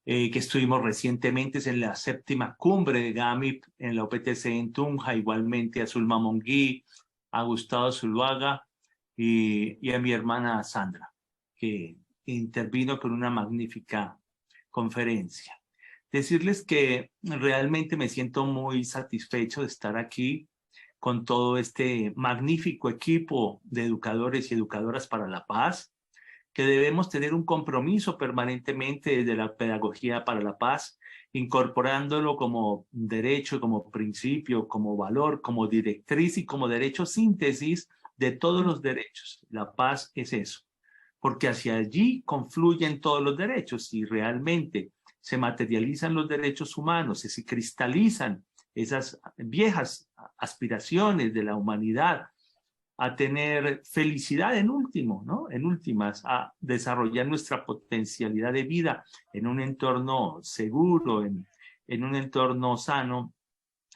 que estuvimos recientemente en la 7ª cumbre de GAMIP en la UPTC en Tunja, igualmente a Zulma Monguí, a Gustavo Zuluaga y a mi hermana Sandra, que intervino con una magnífica conferencia. Decirles que realmente me siento muy satisfecho de estar aquí con todo este magnífico equipo de educadores y educadoras para la paz, que debemos tener un compromiso permanentemente desde la pedagogía para la paz, incorporándolo como derecho, como principio, como valor, como directriz y como derecho síntesis de todos los derechos. La paz es eso, porque hacia allí confluyen todos los derechos y realmente se materializan los derechos humanos, se cristalizan esas viejas aspiraciones de la humanidad a tener felicidad en último, ¿no? En últimas, a desarrollar nuestra potencialidad de vida en un entorno seguro, en un entorno sano,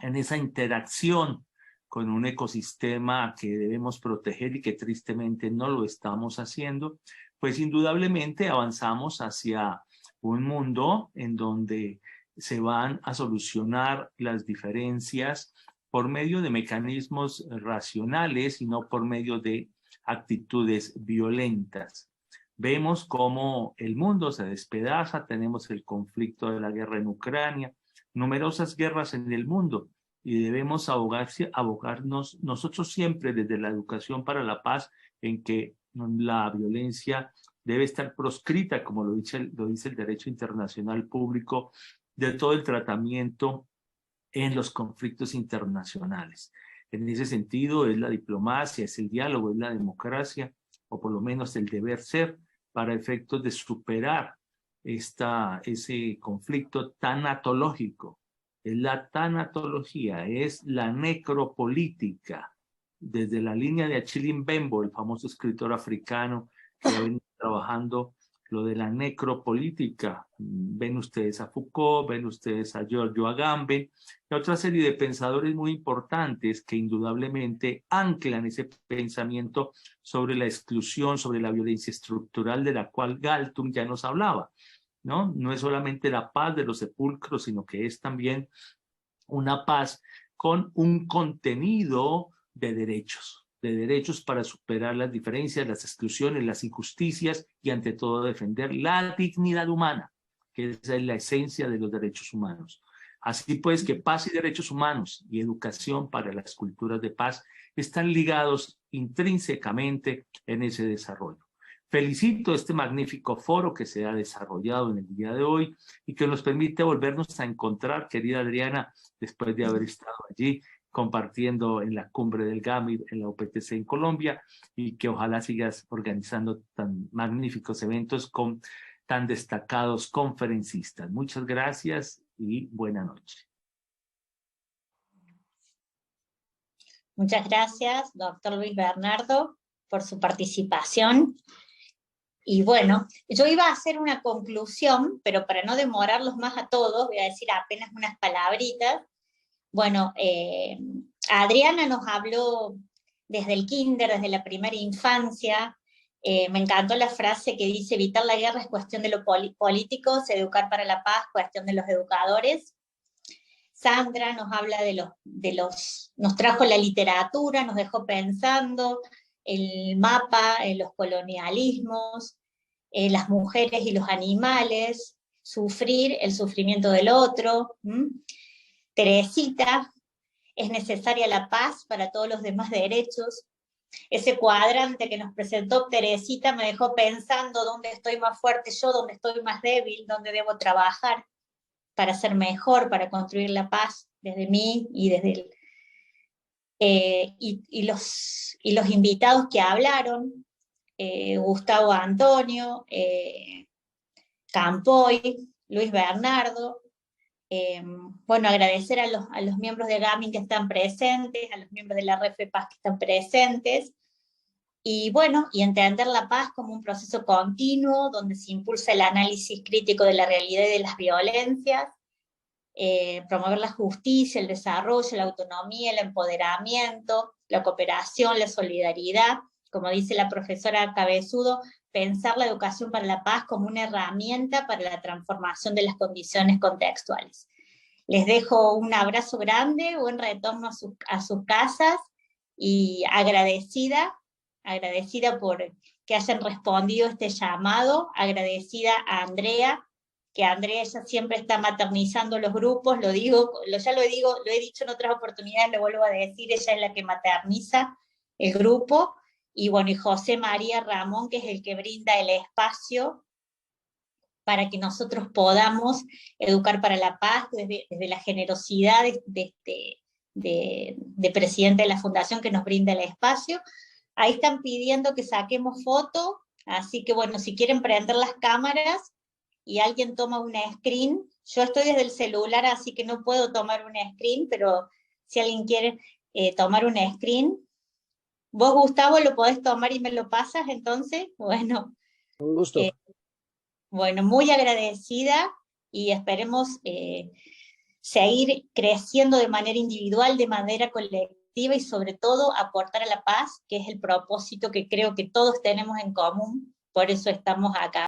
en esa interacción con un ecosistema que debemos proteger y que tristemente no lo estamos haciendo, pues indudablemente avanzamos hacia un mundo en donde se van a solucionar las diferencias por medio de mecanismos racionales y no por medio de actitudes violentas. Vemos cómo el mundo se despedaza, tenemos el conflicto de la guerra en Ucrania, numerosas guerras en el mundo, y debemos abocarnos nosotros siempre desde la educación para la paz en que la violencia debe estar proscrita, como lo dice el derecho internacional público, de todo el tratamiento en los conflictos internacionales. En ese sentido, es la diplomacia, es el diálogo, es la democracia, o por lo menos el deber ser, para efectos de superar ese conflicto tanatológico. Es la tanatología, es la necropolítica. Desde la línea de Achille Mbembo, el famoso escritor africano que ha venido trabajando lo de la necropolítica. Ven ustedes a Foucault, ven ustedes a Giorgio Agamben, y otra serie de pensadores muy importantes que indudablemente anclan ese pensamiento sobre la exclusión, sobre la violencia estructural de la cual Galtung ya nos hablaba, ¿no? No es solamente la paz de los sepulcros, sino que es también una paz con un contenido de derechos para superar las diferencias, las exclusiones, las injusticias y ante todo defender la dignidad humana, que esa es la esencia de los derechos humanos. Así pues que paz y derechos humanos y educación para las culturas de paz están ligados intrínsecamente en ese desarrollo. Felicito este magnífico foro que se ha desarrollado en el día de hoy y que nos permite volvernos a encontrar, querida Adriana, después de haber estado allí compartiendo en la cumbre del GAMIP en la UPTC en Colombia, y que ojalá sigas organizando tan magníficos eventos con tan destacados conferencistas. Muchas gracias y buena noche. Muchas gracias, doctor Luis Bernardo, por su participación. Y bueno, yo iba a hacer una conclusión, pero para no demorarlos más a todos, voy a decir apenas unas palabritas. Bueno, Adriana nos habló desde el kinder, desde la primera infancia. Me encantó la frase que dice: evitar la guerra es cuestión de los políticos, educar para la paz, cuestión de los educadores. Sandra nos habla nos trajo la literatura, nos dejó pensando, el mapa, los colonialismos, las mujeres y los animales, sufrir, el sufrimiento del otro. Teresita, es necesaria la paz para todos los demás derechos. Ese cuadrante que nos presentó Teresita me dejó pensando dónde estoy más fuerte yo, dónde estoy más débil, dónde debo trabajar para ser mejor, para construir la paz desde mí y desde y los invitados que hablaron, Gustavo Antonio, Campoy, Luis Bernardo. Bueno, agradecer a los miembros de GAMIP que están presentes, a los miembros de la Red FEPAZ que están presentes, y bueno, y entender la paz como un proceso continuo, donde se impulsa el análisis crítico de la realidad y de las violencias, promover la justicia, el desarrollo, la autonomía, el empoderamiento, la cooperación, la solidaridad, como dice la profesora Cabezudo, pensar la educación para la paz como una herramienta para la transformación de las condiciones contextuales. Les dejo un abrazo grande, buen retorno a sus casas, y agradecida por que hayan respondido este llamado, agradecida a Andrea, que Andrea ella siempre está maternizando los grupos, lo he dicho en otras oportunidades, lo vuelvo a decir, ella es la que materniza el grupo, y bueno, y José María Ramón, que es el que brinda el espacio para que nosotros podamos educar para la paz desde la generosidad de presidente de la Fundación que nos brinda el espacio. Ahí están pidiendo que saquemos foto, así que bueno, si quieren prender las cámaras y alguien toma una screen, yo estoy desde el celular, así que no puedo tomar una screen, pero si alguien quiere tomar una screen, vos, Gustavo, lo podés tomar y me lo pasas, entonces, bueno. Un gusto. Bueno, muy agradecida, y esperemos seguir creciendo de manera individual, de manera colectiva, y sobre todo aportar a la paz, que es el propósito que creo que todos tenemos en común, por eso estamos acá.